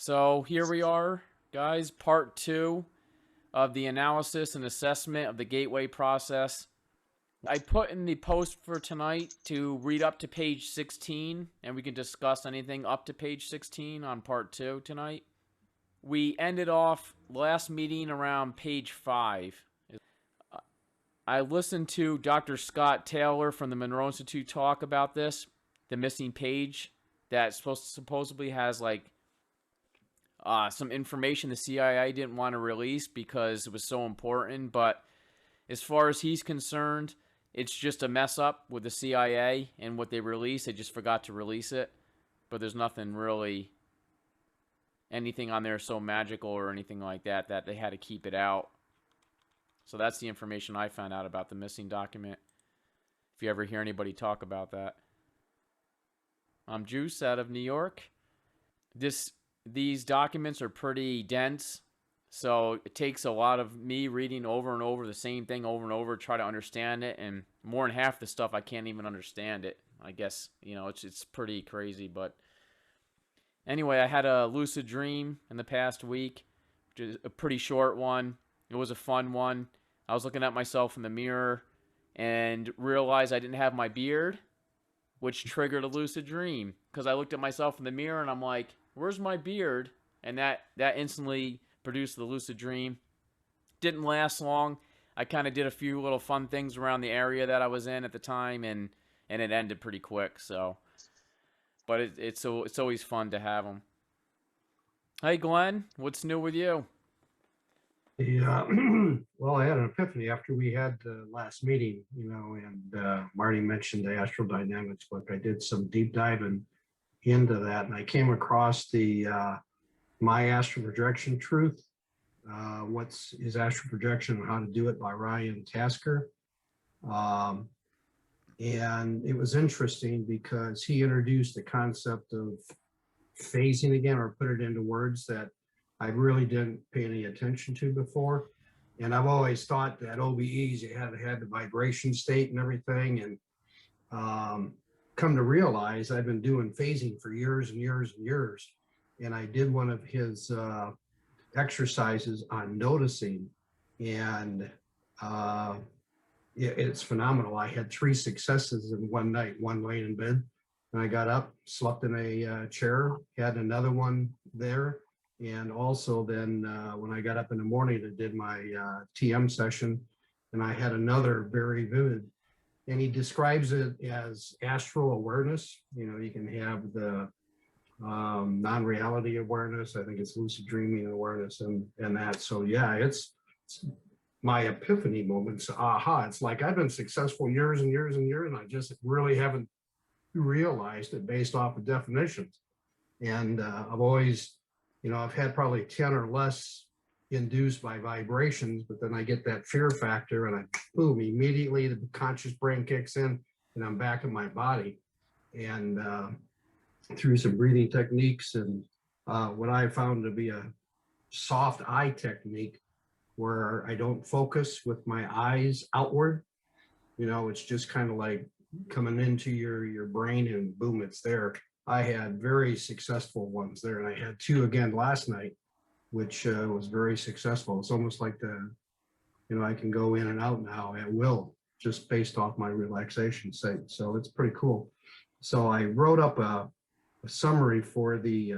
So here we are, guys, part two of the analysis and assessment of the gateway process. I put in the post for tonight to read up to page 16, and we can discuss anything up to page 16 on part two tonight. We ended off last meeting around page 5. I listened to Dr. Scott Taylor from the Monroe Institute talk about this, the missing page that supposedly has some information the CIA didn't want to release because it was so important. But as far as he's concerned, it's just a mess up with the CIA and what they released. They just forgot to release it. But there's nothing really, anything on there so magical or anything like that that they had to keep it out. So that's the information I found out about the missing document. If you ever hear anybody talk about that. I'm Juice out of New York. These documents are pretty dense, so it takes a lot of me reading over and over the same thing over and over to try to understand it, and more than half the stuff I can't even understand it. I guess, it's pretty crazy, but anyway, I had a lucid dream in the past week, which is a pretty short one. It was a fun one. I was looking at myself in the mirror and realized I didn't have my beard, which triggered a lucid dream because I looked at myself in the mirror and I'm like, where's my beard? And that instantly produced the lucid dream. Didn't last long. I kind of did a few little fun things around the area that I was in at the time, and it ended pretty quick. So, but it's always fun to have them. Hey Glenn, what's new with you? Yeah, well, I had an epiphany after we had the last meeting, and Marty mentioned the astrodynamics book. I did some deep diving into that, and I came across the My Astral Projection Truth, What's is Astral Projection and How to Do It by Ryan Tasker. And it was interesting because he introduced the concept of phasing again, or put it into words that I really didn't pay any attention to before. And I've always thought that OBEs, you had to have the vibration state and everything. And come to realize I've been doing phasing for years and years and years. And I did one of his exercises on noticing, and it's phenomenal. I had 3 successes in one night, one laying in bed. And I got up, slept in a chair, had another one there. And also then when I got up in the morning, I did my TM session, and I had another very vivid. And he describes it as astral awareness. You can have the non-reality awareness. I think it's lucid dreaming awareness and that. So yeah, it's my epiphany moments. Aha, it's like I've been successful years and years and years, and I just really haven't realized it based off of definitions. And I've always, I've had probably 10 or less induced by vibrations, but then I get that fear factor and boom, immediately the conscious brain kicks in and I'm back in my body. And through some breathing techniques and what I found to be a soft eye technique where I don't focus with my eyes outward, it's just kind of like coming into your brain and boom, it's there. I had very successful ones there, and I had 2 again last night, which was very successful. It's almost like I can go in and out now at will, just based off my relaxation state. So it's pretty cool. So I wrote up a summary for the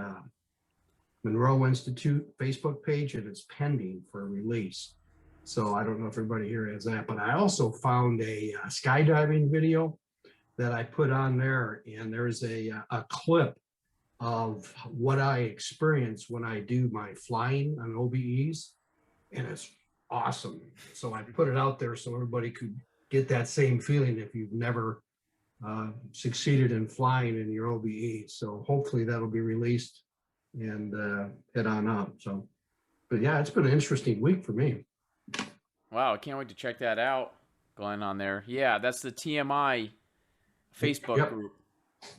Monroe Institute Facebook page, and it's pending for release. So I don't know if everybody here has that, but I also found a skydiving video that I put on there, and there's a clip of what I experience when I do my flying on OBEs, and it's awesome. So I put it out there so everybody could get that same feeling if you've never succeeded in flying in your OBE. So hopefully that'll be released and head on up. So, but yeah, it's been an interesting week for me. Wow, I can't wait to check that out, Glenn, on there. Yeah, that's the TMI Facebook group.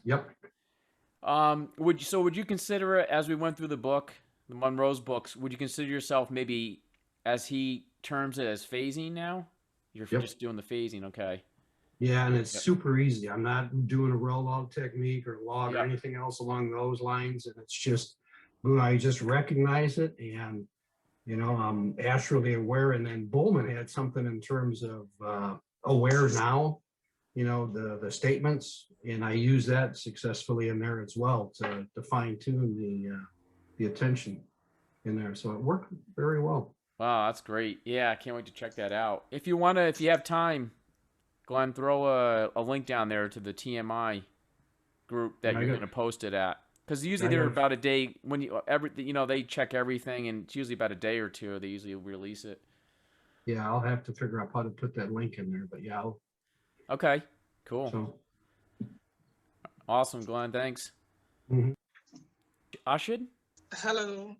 Yep. Would you consider it, as we went through the book, the Monroe's books, would you consider yourself maybe, as he terms it, as phasing now? You're just doing the phasing, okay. Yeah, and it's super easy. I'm not doing a rollout technique or log or anything else along those lines. And it's just I just recognize it, and I'm astrally aware. And then Bowman had something in terms of aware now, the statements, and I use that successfully in there as well to fine tune the attention in there. So it worked very well. Wow, that's great. Yeah, I can't wait to check that out. If you have time, Glenn, throw a link down there to the TMI group that you're going to post it at. Because usually they're about a day when they check everything, and it's usually about a day or two. They usually release it. Yeah, I'll have to figure out how to put that link in there, but yeah. Okay, cool. So. Awesome, Glenn. Thanks. Ashid? Hello,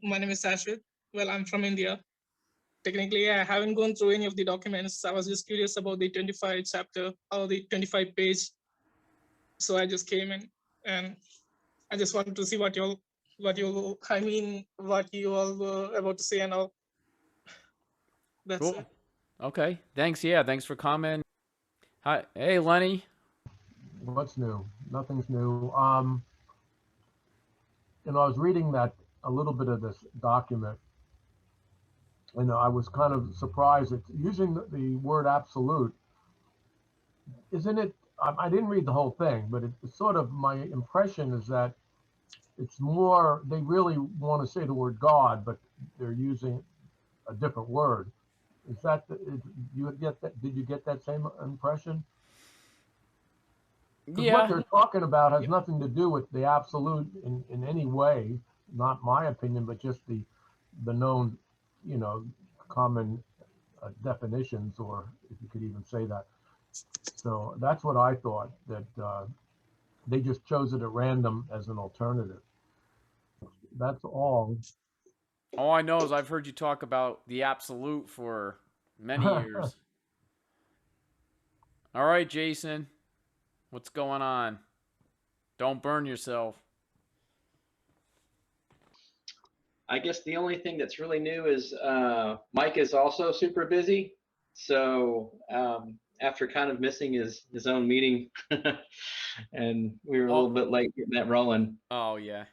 my name is Ashid. Well, I'm from India. Technically, I haven't gone through any of the documents. I was just curious about the 25 chapter or the 25 page. So I just came in and I just wanted to see what you all were about to say and all. That's cool. it. Okay. Thanks. Yeah. Thanks for coming. Hi. Hey, Lenny. What's new? Nothing's new. I was reading a little bit of this document, and I was kind of surprised. It's using the word absolute. Isn't it? I didn't read the whole thing, but it's sort of, my impression is that it's more, they really want to say the word God, but they're using a different word. Is that, you get that? Did you get that same impression? Yeah. What they're talking about has nothing to do with the absolute in any way, not my opinion, but just the known, common definitions, or if you could even say that. So that's what I thought, that they just chose it at random as an alternative. That's all. All I know is I've heard you talk about the absolute for many years. All right, Jason. What's going on? Don't burn yourself. I guess the only thing that's really new is Mike is also super busy. So after kind of missing his own meeting, and we were a little bit late getting that rolling. Oh, yeah.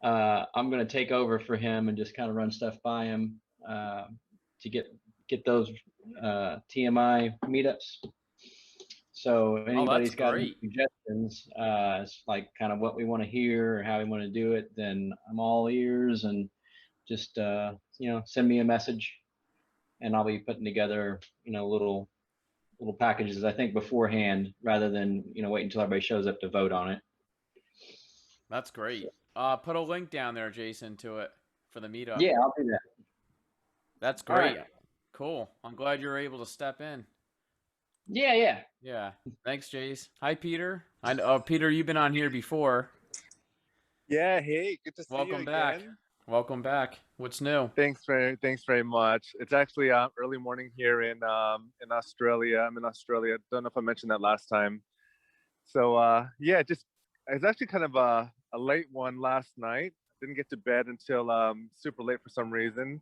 I'm going to take over for him and just kind of run stuff by him to get those TMI meetups. So if anybody's got any suggestions, it's like kind of what we want to hear or how we want to do it, then I'm all ears, and just send me a message, and I'll be putting together little packages, I think, beforehand, rather than wait until everybody shows up to vote on it. That's great. Put a link down there, Jason, to it for the meetup. Yeah, I'll do that. That's great. Right. Cool. I'm glad you're able to step in. Yeah. Thanks, Jace. Hi, Peter. I know, Peter, you've been on here before. Yeah. Hey, good to see you again. Welcome back. Welcome back. What's new? Thanks very much. It's actually early morning here in Australia. I'm in Australia. Don't know if I mentioned that last time. So yeah, it's actually kind of a late one last night. Didn't get to bed until super late for some reason.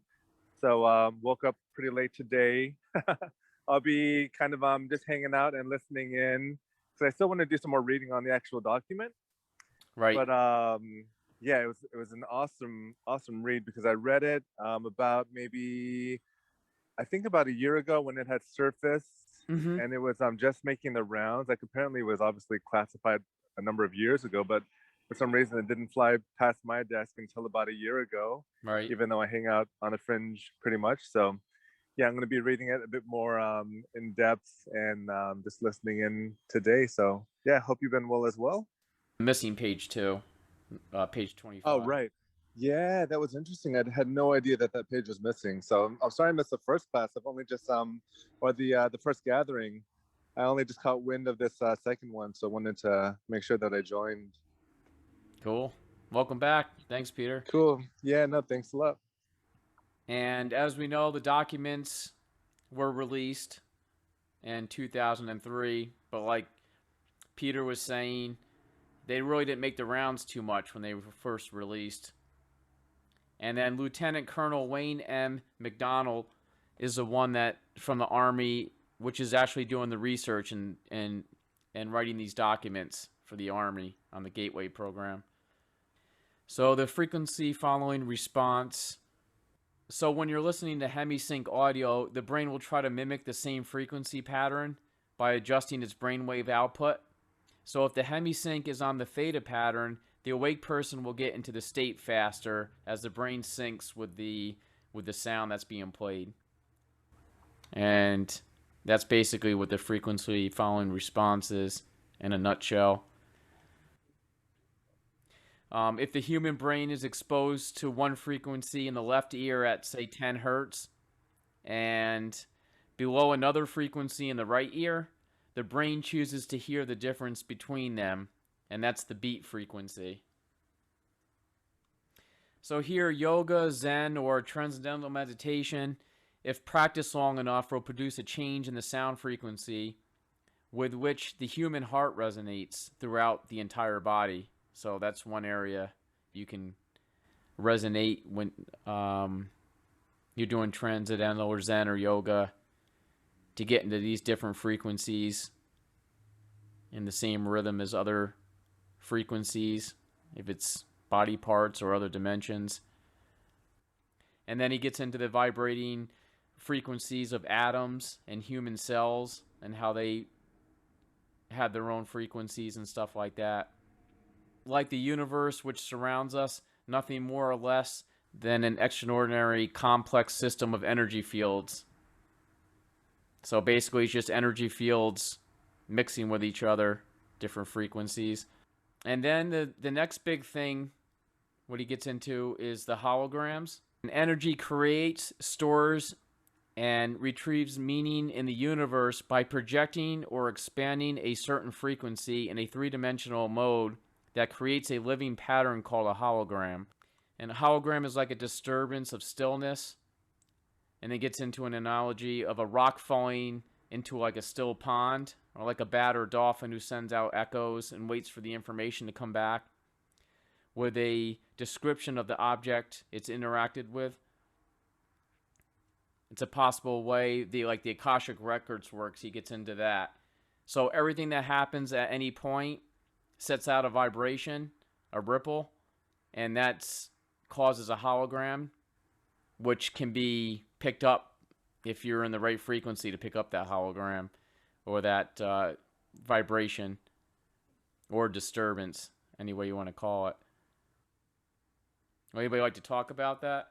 So woke up pretty late today. I'll be kind of just hanging out and listening in, because I still want to do some more reading on the actual document. Right. But yeah, it was an awesome read, because I read it about maybe, I think about a year ago when it had surfaced, and it was just making the rounds. Like, apparently it was obviously classified a number of years ago, but for some reason it didn't fly past my desk until about a year ago. Right. Even though I hang out on the fringe pretty much. So yeah, I'm going to be reading it a bit more in depth, and just listening in today. So yeah, hope you've been well as well. Missing page 2, page 25. Oh, right. Yeah, that was interesting. I had no idea that page was missing. So I'm sorry I missed the first class. I've only just or the first gathering. I only just caught wind of this second one, so I wanted to make sure that I joined. Cool. Welcome back. Thanks, Peter. Cool. Yeah, no, thanks a lot. And as we know, the documents were released in 2003, but like Peter was saying, they really didn't make the rounds too much when they were first released. And then Lieutenant Colonel Wayne M. McDonald is the one that from the Army, which is actually doing the research and writing these documents for the Army on the Gateway program. So the frequency following response. So when you're listening to hemisync audio, the brain will try to mimic the same frequency pattern by adjusting its brainwave output. So if the hemisync is on the theta pattern, the awake person will get into the state faster as the brain syncs with the sound that's being played. And that's basically what the frequency following response is in a nutshell. If the human brain is exposed to one frequency in the left ear at, say, 10 hertz, and below another frequency in the right ear, the brain chooses to hear the difference between them, and that's the beat frequency. So here, yoga, Zen, or transcendental meditation, if practiced long enough, will produce a change in the sound frequency with which the human heart resonates throughout the entire body. So that's one area you can resonate when you're doing transcendental or Zen or yoga, to get into these different frequencies in the same rhythm as other frequencies, if it's body parts or other dimensions. And then he gets into the vibrating frequencies of atoms and human cells and how they have their own frequencies and stuff like that. Like the universe which surrounds us, nothing more or less than an extraordinary complex system of energy fields. So basically it's just energy fields mixing with each other, different frequencies. And then the next big thing, what he gets into, is the holograms. And energy creates, stores, and retrieves meaning in the universe by projecting or expanding a certain frequency in a three-dimensional mode that creates a living pattern called a hologram. And a hologram is like a disturbance of stillness. And it gets into an analogy of a rock falling into like a still pond, or like a bat or dolphin who sends out echoes and waits for the information to come back with a description of the object it's interacted with. It's a possible way the Akashic Records works. He gets into that. So everything that happens at any point sets out a vibration, a ripple, and that causes a hologram, which can be picked up if you're in the right frequency to pick up that hologram or that vibration or disturbance, any way you want to call it. Anybody like to talk about that?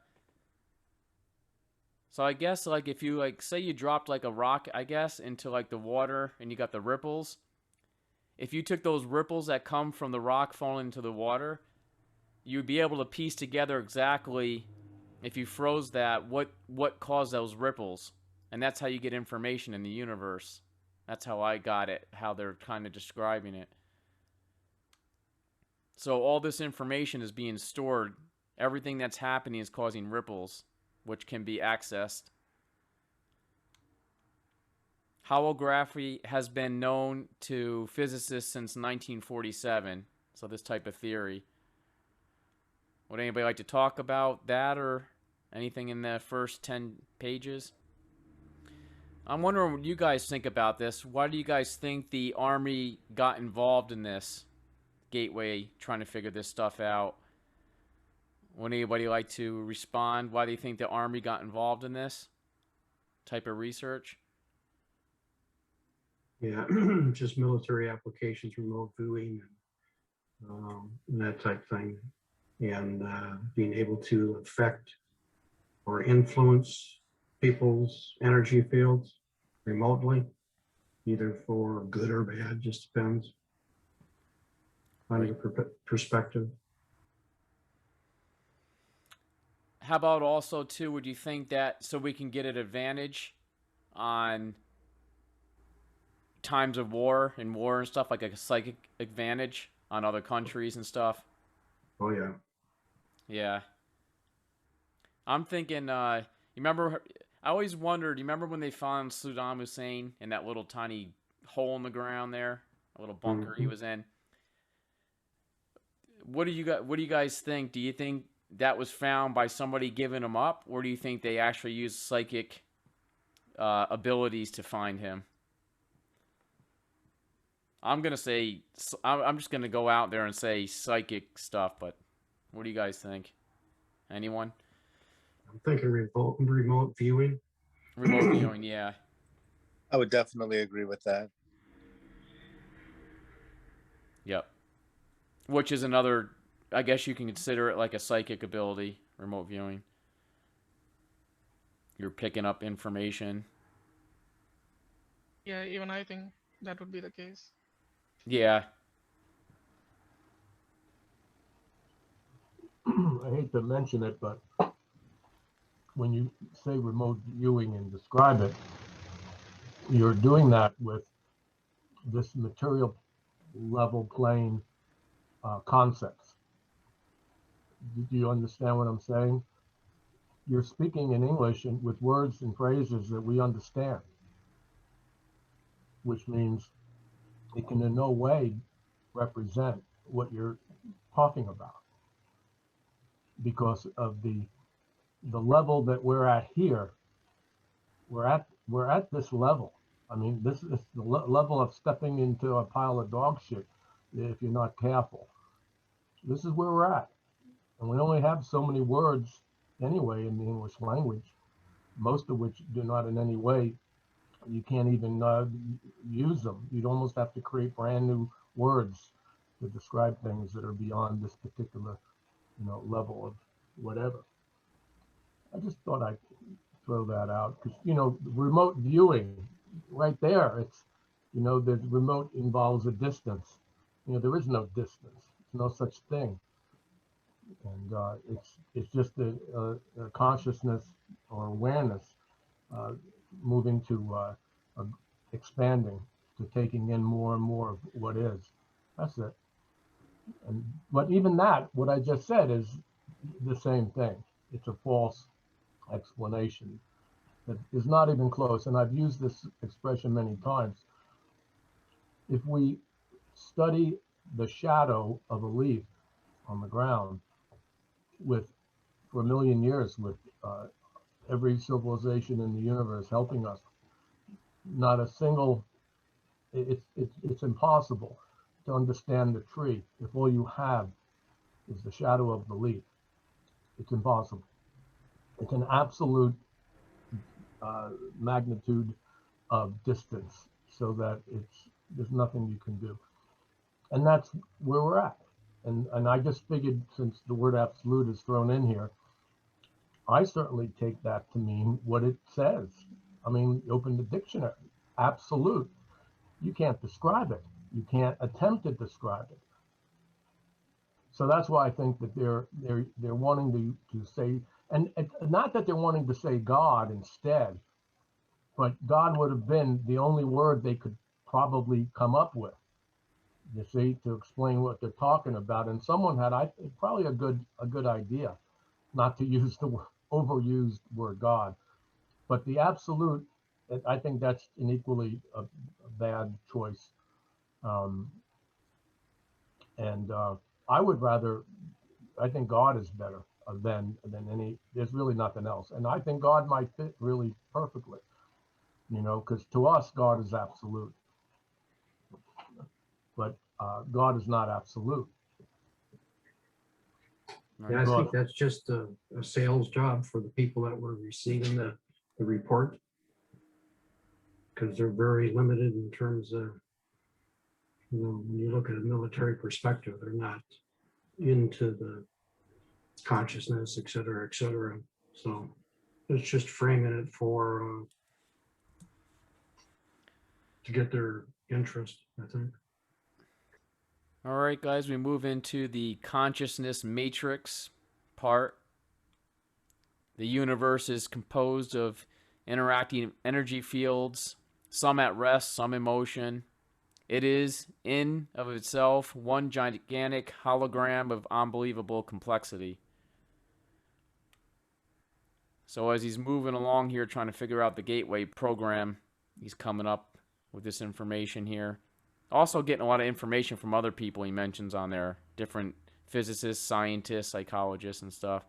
So I guess like if you say you dropped like a rock, I guess, into like the water and you got the ripples. If you took those ripples that come from the rock falling into the water, you'd be able to piece together exactly, if you froze that, what caused those ripples. And that's how you get information in the universe. That's how I got it, how they're kind of describing it. So all this information is being stored. Everything that's happening is causing ripples, which can be accessed. Holography has been known to physicists since 1947. So this type of theory. Would anybody like to talk about that or anything in the first 10 pages? I'm wondering what you guys think about this. Why do you guys think the Army got involved in this gateway, trying to figure this stuff out? Would anybody like to respond? Why do you think the Army got involved in this type of research? Yeah, just military applications, remote viewing, and that type of thing. And being able to affect or influence people's energy fields remotely, either for good or bad, just depends on your perspective. How about also too, would you think that so we can get an advantage on times of war and stuff, like a psychic advantage on other countries and stuff? Oh yeah. Yeah. I'm thinking, you remember, I always wondered, you remember when they found Saddam Hussein in that little tiny hole in the ground there? A little bunker he was in? What do you guys think? Do you think that was found by somebody giving him up? Or do you think they actually used psychic abilities to find him? I'm going to say, I'm just going to go out there and say psychic stuff, but What do you guys think? Anyone? I'm thinking remote viewing. Remote viewing, yeah. I would definitely agree with that. Yep. Which is another, I guess you can consider it like a psychic ability, remote viewing. You're picking up information. Yeah, even I think that would be the case. Yeah. I hate to mention it, but when you say remote viewing and describe it, you're doing that with this material level plane concepts. Do you understand what I'm saying? You're speaking in English and with words and phrases that we understand, which means it can in no way represent what you're talking about because of the level that we're at here. We're at this level. I mean, this is the level of stepping into a pile of dog shit if you're not careful. This is where we're at. And we only have so many words anyway in the English language, most of which do not in any way, you can't even use them. You'd almost have to create brand new words to describe things that are beyond this particular, level of whatever. I just thought I'd throw that out because, remote viewing right there, it's, the remote involves a distance. There is no distance. There's no such thing. And it's just a consciousness or awareness moving to expanding to taking in more and more of what is. That's it. But even that, what I just said, is the same thing. It's a false explanation that is not even close. And I've used this expression many times. If we study the shadow of a leaf on the ground for a million years with every civilization in the universe helping us, not a single, it's impossible to understand the tree if all you have is the shadow of the leaf. It's impossible. It's an absolute magnitude of distance, so that there's nothing you can do. And that's where we're at. And I just figured, since the word absolute is thrown in here, I certainly take that to mean what it says. I mean, open the dictionary. Absolute. You can't describe it. You can't attempt to describe it. So that's why I think that they're wanting to say, and not that they're wanting to say God instead, but God would have been the only word they could probably come up with, you see, to explain what they're talking about. And someone had, probably a good idea, not to use the overused word God, but the absolute. I think that's an equally a bad choice. I would rather. I think God is better than any. There's really nothing else, and I think God might fit really perfectly. Because to us, God is absolute, but God is not absolute. Yeah, I think that's just a sales job for the people that were receiving the report, because they're very limited in terms of, when you look at a military perspective, they're not into the consciousness, et cetera, et cetera. So it's just framing it for to get their interest, I think. All right, guys, we move into the consciousness matrix part. The universe is composed of interacting energy fields, some at rest, some in motion. It is, in of itself, one gigantic hologram of unbelievable complexity. So as he's moving along here, trying to figure out the gateway program, he's coming up with this information here. Also getting a lot of information from other people he mentions on there, different physicists, scientists, psychologists, and stuff.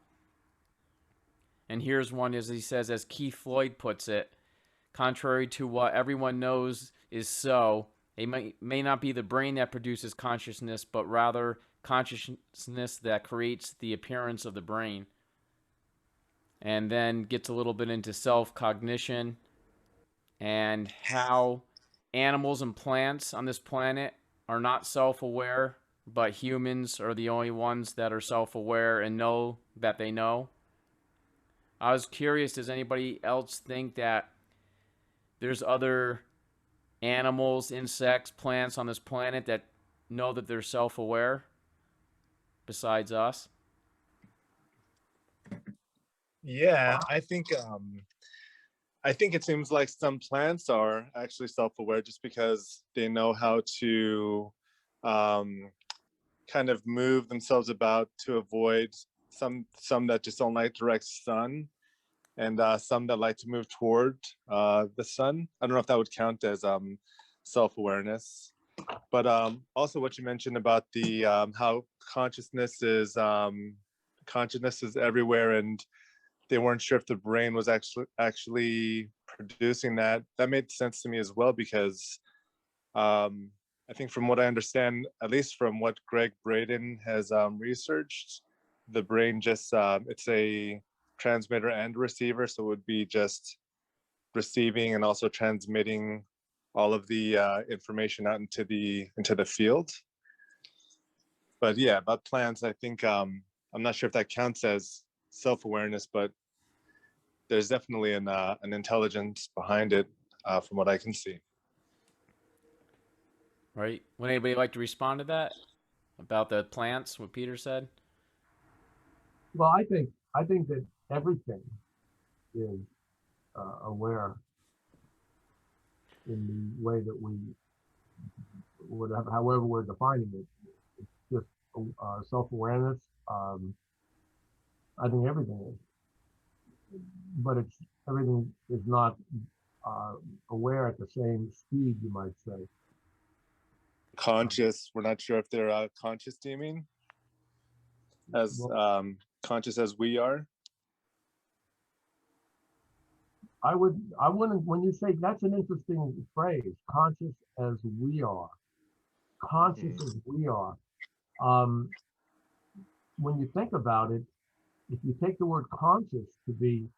And here's one, as he says, as Keith Floyd puts it, contrary to what everyone knows is so, it may not be the brain that produces consciousness, but rather consciousness that creates the appearance of the brain. And then gets a little bit into self-cognition and how animals and plants on this planet are not self-aware, but humans are the only ones that are self-aware and know that they know. I was curious, does anybody else think that there's other animals, insects, plants on this planet that know that they're self-aware besides us? Yeah, I think it seems like some plants are actually self-aware just because they know how to kind of move themselves about to avoid some that just don't like direct sun, and some that like to move toward the sun. I don't know if that would count as self-awareness. But also what you mentioned about the how consciousness is everywhere, and they weren't sure if the brain was actually producing that. That made sense to me as well, because I think from what I understand, at least from what Greg Braden has researched, the brain just it's a transmitter and receiver, so it would be just receiving and also transmitting all of the information out into the field. But yeah, about plants, I think I'm not sure if that counts as self-awareness, but there's definitely an intelligence behind it, from what I can see. Right? Would anybody like to respond to that about the plants? What Peter said. Well, I think that everything is aware in the way that we would have, however we're defining it. It's just self-awareness. I think everything is, but everything is not aware at the same speed, you might say. Conscious, we're not sure if they're conscious, do you mean? As conscious as we are? I wouldn't, when you say, that's an interesting phrase, conscious as we are. Conscious as we are. When you think about it, if you take the word conscious to be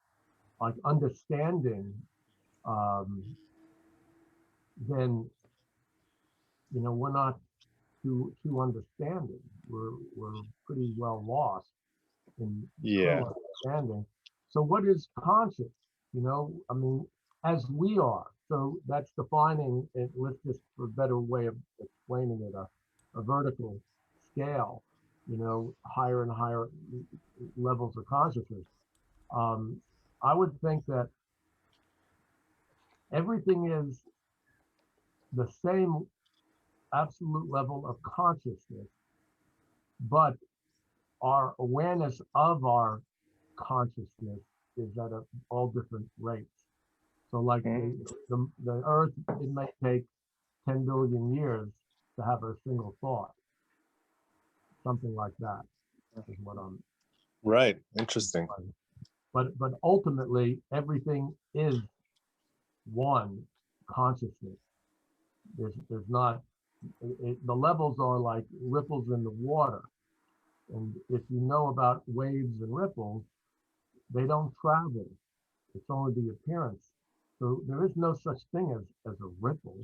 like understanding, then, we're not too understanding. We're pretty well lost in true understanding. So what is conscious? I mean, as we are. So that's defining it. Let's just, for a better way of explaining it, a vertical scale, higher and higher levels of consciousness. I would think that everything is the same absolute level of consciousness, but our awareness of our consciousness is at all different rates. So like the earth, it may take 10 billion years to have a single thought. Something like that is what I'm. Right, interesting. But ultimately, everything is one consciousness. There's not, the levels are like ripples in the water. And if you know about waves and ripples, they don't travel. It's only the appearance. So there is no such thing as a ripple.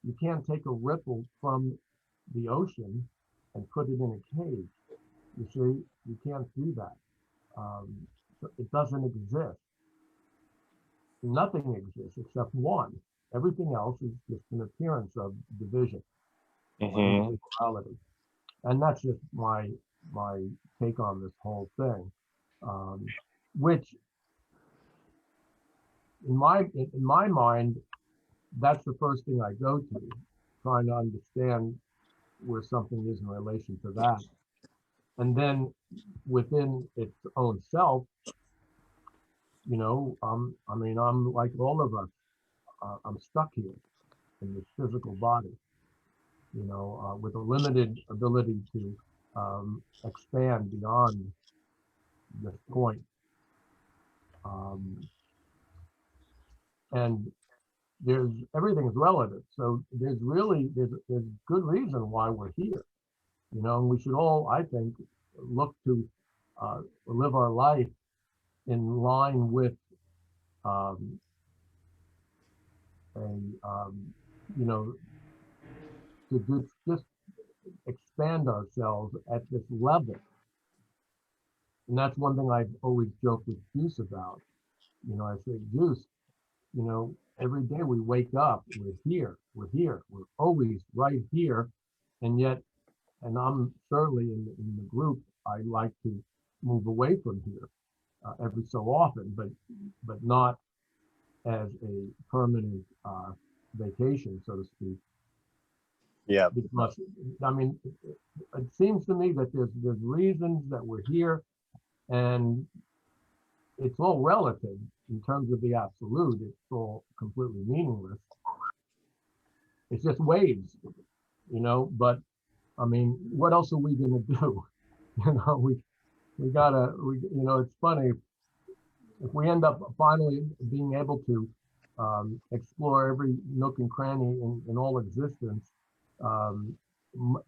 You can't take a ripple from the ocean and put it in a cage. You see, you can't do that. So it doesn't exist. Nothing exists except one. Everything else is just an appearance of division, individuality. And that's just my take on this whole thing, which in my mind, that's the first thing I go to, trying to understand where something is in relation to that. And then within its own self, I mean, I'm like all of us, I'm stuck here in this physical body, with a limited ability to expand beyond this point. And everything is relative. So there's good reason why we're here. you know, and we should all, I think, look to live our life in line with um, a, you know, to just expand ourselves at this level. And that's one thing I've always joked with Juice about. You know, I say, Juice, you know, every day we wake up, we're here, we're always right here. And yet, and I'm certainly in the group, I like to move away from here every so often, but not as a permanent vacation, so to speak. Yeah. Because I mean, it seems to me that there's reasons that we're here, and it's all relative in terms of the absolute. It's all completely meaningless. It's just waves, you know. But I mean, what else are we gonna do? You know, we gotta, you know, it's funny if we end up finally being able to explore every nook and cranny in all existence,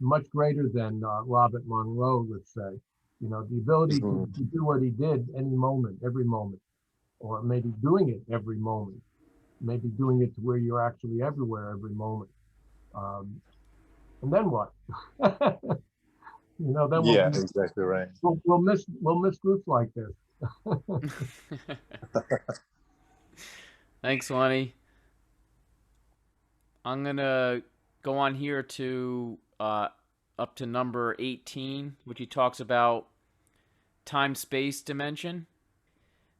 much greater than Robert Monroe would say. You know, the ability to do what he did any moment, every moment, or maybe doing it every moment, maybe doing it to where you're actually everywhere every moment. And then what? You know, then Yeah, exactly right. we'll miss groups like this. Thanks, Lenny. I'm gonna go on here to up to number 18, which he talks about time-space dimension.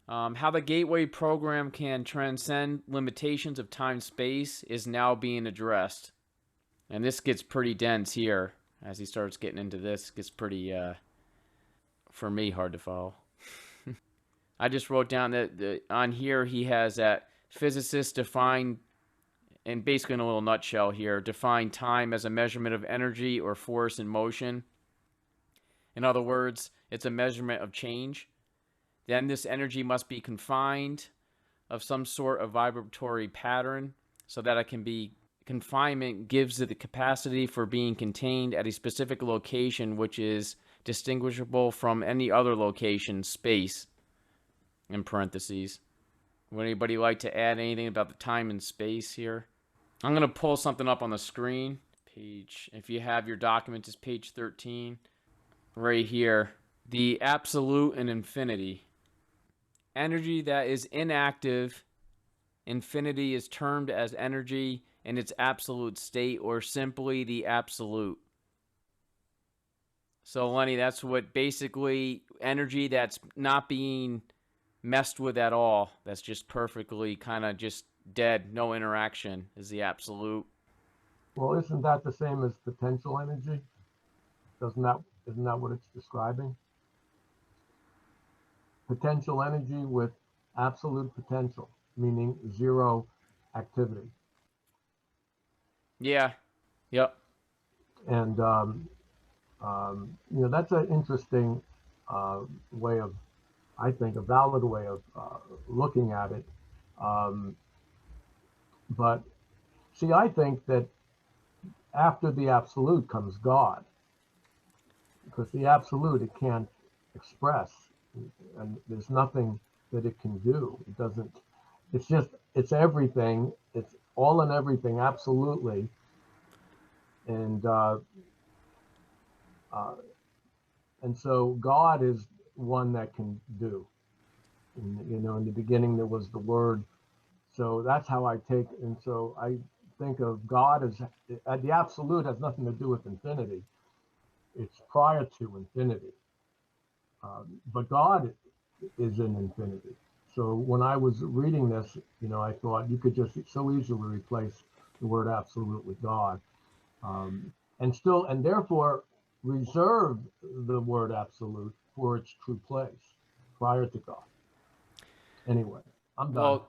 How the Gateway program can transcend limitations of time-space is now being addressed. And this gets pretty dense here. As he starts getting into this, it gets pretty, for me, hard to follow. I just wrote down that on here he has that physicists define, and basically in a little nutshell here, define time as a measurement of energy or force in motion. In other words, it's a measurement of change. Then this energy must be confined of some sort of vibratory pattern so that it can be confinement gives it the capacity for being contained at a specific location which is distinguishable from any other location, space, in parentheses. Would anybody like to add anything about the time and space here? I'm going to pull something up on the screen. Page, if you have your document, is page 13. Right here. The absolute and infinity. Energy that is inactive, infinity is termed as energy in its absolute state, or simply the absolute. So, Lenny, that's what basically energy that's not being messed with at all, that's just perfectly kind of just dead, no interaction, is the absolute. Well, isn't that the same as potential energy? Isn't that what it's describing? Potential energy with absolute potential, meaning zero activity. Yeah. Yep. And you know, that's an interesting way of, I think, a valid way of looking at it. But see, I think that after the absolute comes God, because the absolute it can't express, and there's nothing that it can do. It doesn't. It's just, it's everything. It's all and everything, absolutely. And so God is one that can do. And, you know, in the beginning there was the Word. So that's how I take. And so I think of God as the absolute has nothing to do with infinity. It's prior to infinity. But God is in infinity. So when I was reading this, you know, I thought you could just so easily replace the word absolute with God, and therefore reserve the word absolute for its true place prior to God. Anyway, I'm done. Well,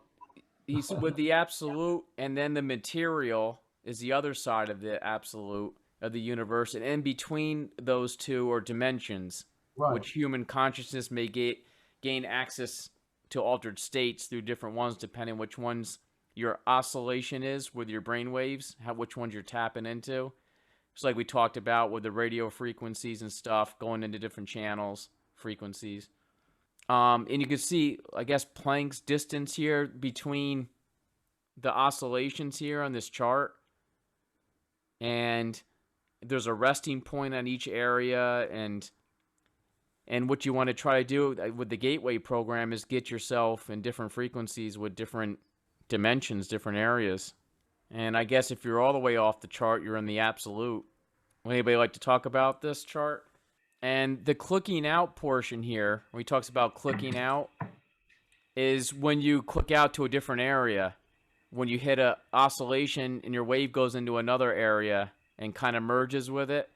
he's with the absolute, and then the material is the other side of the absolute of the universe, and in between those two are dimensions, Right. which human consciousness may gain access to altered states through different ones, depending which ones your oscillation is with your brain waves, which ones you're tapping into. Just like we talked about with the radio frequencies and stuff going into different channels, frequencies. And you can see, I guess, Planck's distance here between the oscillations here on this chart. And there's a resting point on each area. And what you want to try to do with the gateway program is get yourself in different frequencies with different dimensions, different areas. And I guess if you're all the way off the chart, you're in the absolute. Would anybody like to talk about this chart? And the clicking out portion here, when he talks about clicking out, is when you click out to a different area. When you hit a oscillation and your wave goes into another area and kind of merges with it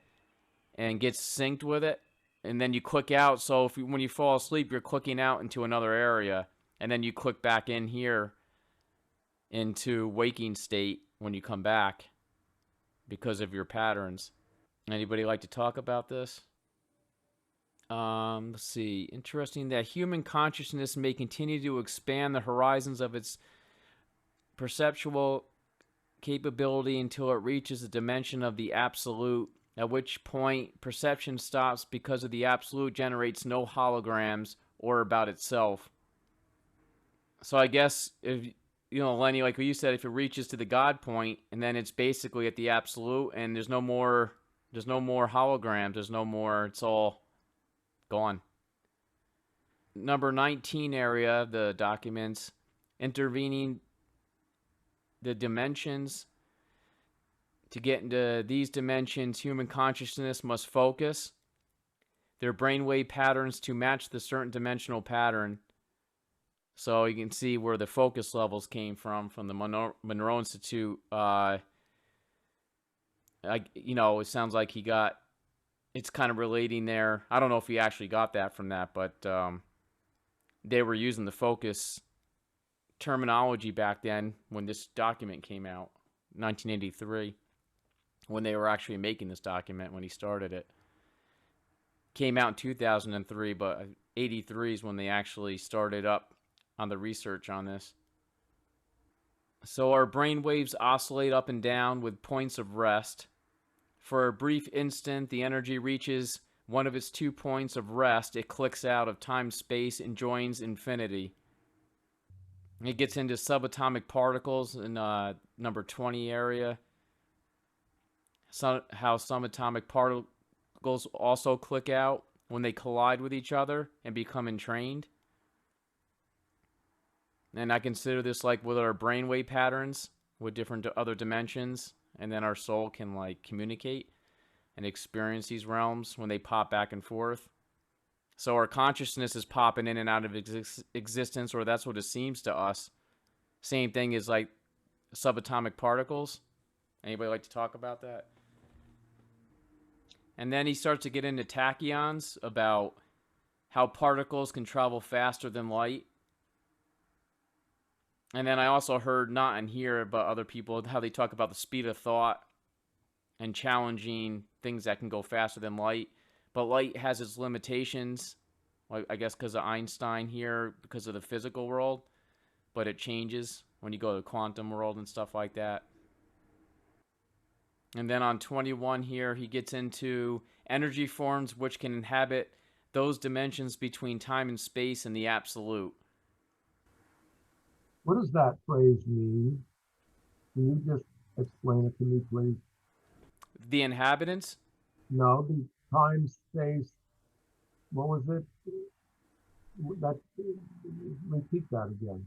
and gets synced with it, and then you click out. So when you fall asleep, you're clicking out into another area, and then you click back in here into waking state when you come back because of your patterns. Anybody like to talk about this? Let's see. Interesting that human consciousness may continue to expand the horizons of its perceptual capability until it reaches the dimension of the absolute, at which point perception stops because of the absolute generates no holograms or about itself. So I guess if Lenny, like what you said, if it reaches to the God point and then it's basically at the absolute and there's no more holograms, there's no more, it's all gone. Number 19 area, the documents, intervening the dimensions. To get into these dimensions, human consciousness must focus their brainwave patterns to match the certain dimensional pattern. So you can see where the focus levels came from the Monroe Institute. It sounds like it's kind of relating there. I don't know if he actually got that from that, but they were using the focus terminology back then when this document came out, 1983, when they were actually making this document when he started it. Came out in 2003, but 83 is when they actually started up on the research on this. So our brain waves oscillate up and down with points of rest. For a brief instant, the energy reaches one of its 2 points of rest. It clicks out of time-space and joins infinity. It gets into subatomic particles in number 20 area. How some atomic particles also click out when they collide with each other and become entrained. And I consider this like with our brainwave patterns with different other dimensions, and then our soul can like communicate and experience these realms when they pop back and forth. So our consciousness is popping in and out of existence, or that's what it seems to us. Same thing as like subatomic particles. Anybody like to talk about that? And then he starts to get into tachyons, about how particles can travel faster than light. And then I also heard, not in here, but other people, how they talk about the speed of thought and challenging things that can go faster than light. But light has its limitations, I guess because of Einstein here, because of the physical world. But it changes when you go to the quantum world and stuff like that. And then on 21 here, he gets into energy forms which can inhabit those dimensions between time and space and the absolute. What does that phrase mean? Can you just explain it to me, please? The inhabitants? No, the time, space, what was it? That, repeat that again.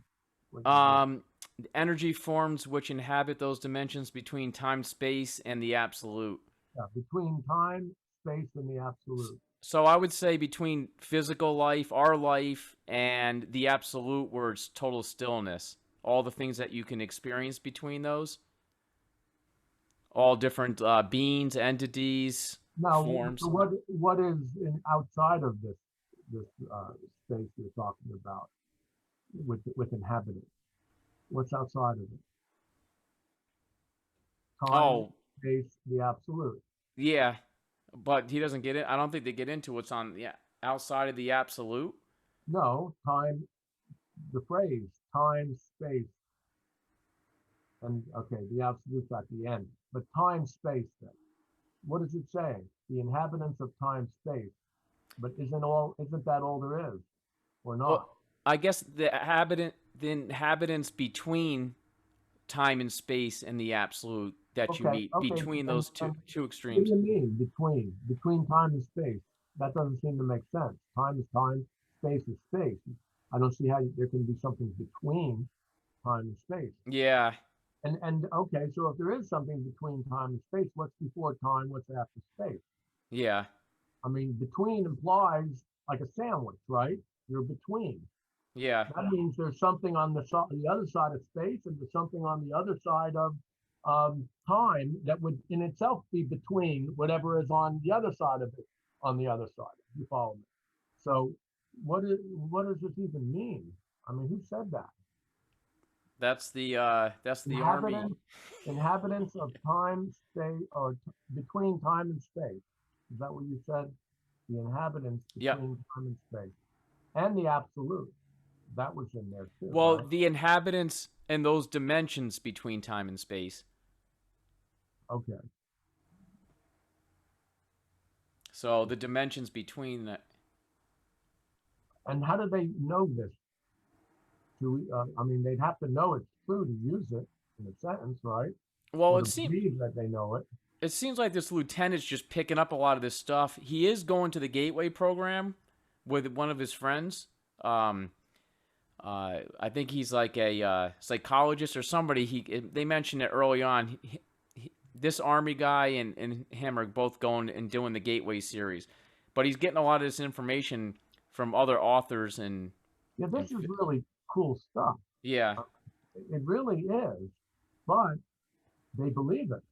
Energy forms which inhabit those dimensions between time, space, and the absolute. Yeah, between time, space, and the absolute. So I would say between physical life, our life, and the absolute, where it's total stillness. All the things that you can experience between those. All different beings, entities, forms. So what is outside of this space you're talking about with inhabitants? What's outside of it? Time, space, the absolute. Yeah, but he doesn't get it. I don't think they get into what's on outside of the absolute. No, time, the phrase time, space, and okay, the absolute's at the end, but time, space then. what is it saying? The inhabitants of time space. But isn't that all there is, or not? Well, I guess the inhabitants between time and space and the absolute that you meet Okay. between those two What extremes. do you mean between time and space? That doesn't seem to make sense. Time is time, space is space. I don't see how there can be something between time and space. Yeah, And okay, so if there is something between time and space, what's before time? What's after space? yeah, I mean, between implies like a sandwich, right? You're between. yeah, That means there's something on the other side of space, and there's something on the other side of time that would in itself be between whatever is on the other side of it, on the other side. You follow me? So what does this even mean? I mean, who said that? that's the army. Inhabitants of time, space, or between time and space. Is that what you said? The inhabitants Yep. between time and space, and the absolute. That was in there too. Well, right? the inhabitants and those dimensions between time and space. Okay. So the dimensions between that. And how do they know this? I mean, they'd have to know it's true to use it in a sentence, right? Well, Or it to seems believe that they know it. it seems like this lieutenant's just picking up a lot of this stuff. He is going to the Gateway program with one of his friends. I think he's like a psychologist or somebody. They mentioned it early on. This army guy and him are both going and doing the Gateway series, but he's getting a lot of this information from other authors and Yeah, this is really cool stuff. yeah, It really is. But they believe it.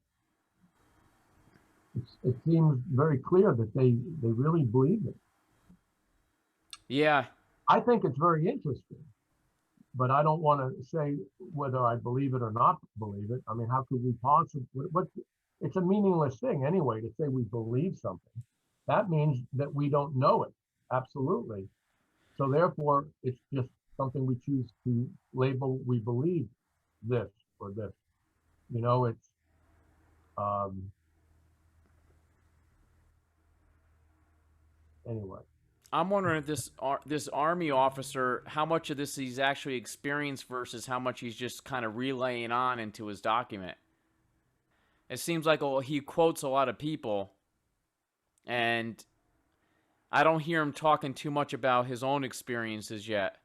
It seems very clear that they really believe it. yeah. I think it's very interesting, but I don't want to say whether I believe it or not believe it. I mean, how could we possibly? It's a meaningless thing anyway to say we believe something. That means that we don't know it. Absolutely. So therefore, it's just something we choose to label. We believe this or this. You know, it's anyway. I'm wondering if this army officer, how much of this he's actually experienced versus how much he's just kind of relaying on into his document. It seems like he quotes a lot of people, and I don't hear him talking too much about his own experiences yet.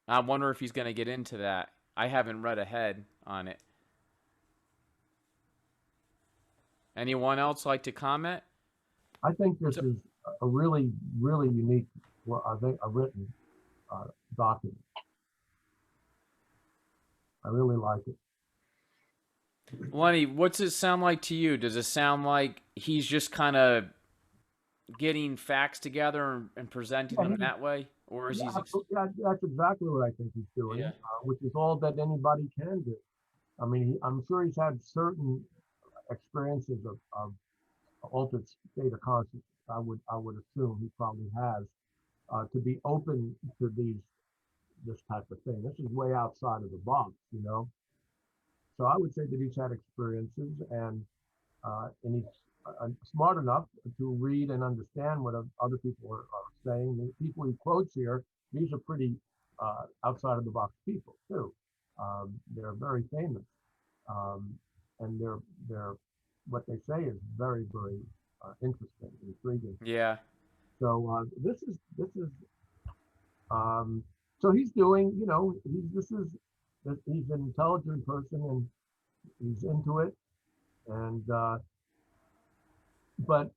I wonder if he's going to get into that. I haven't read ahead on it. Anyone else like to comment? I think this is a really, really unique, I think, a written document. I really like it. Lenny, what's it sound like to you? Does it sound like he's just kind of getting facts together and presenting them that way? Or is he... Yeah, that's exactly what I think he's doing, which is all that anybody can do. I mean, I'm sure he's had certain experiences of altered state of consciousness. I would assume he probably has to be open to this type of thing. This is way outside of the box, you know. So I would say that he's had experiences, and he's smart enough to read and understand what other people are saying. The people he quotes here, these are pretty outside of the box people too. They're very famous, and they're what they say is very, very interesting, intriguing. Yeah. So this is so he's doing, you know, he's an intelligent person and he's into it, and but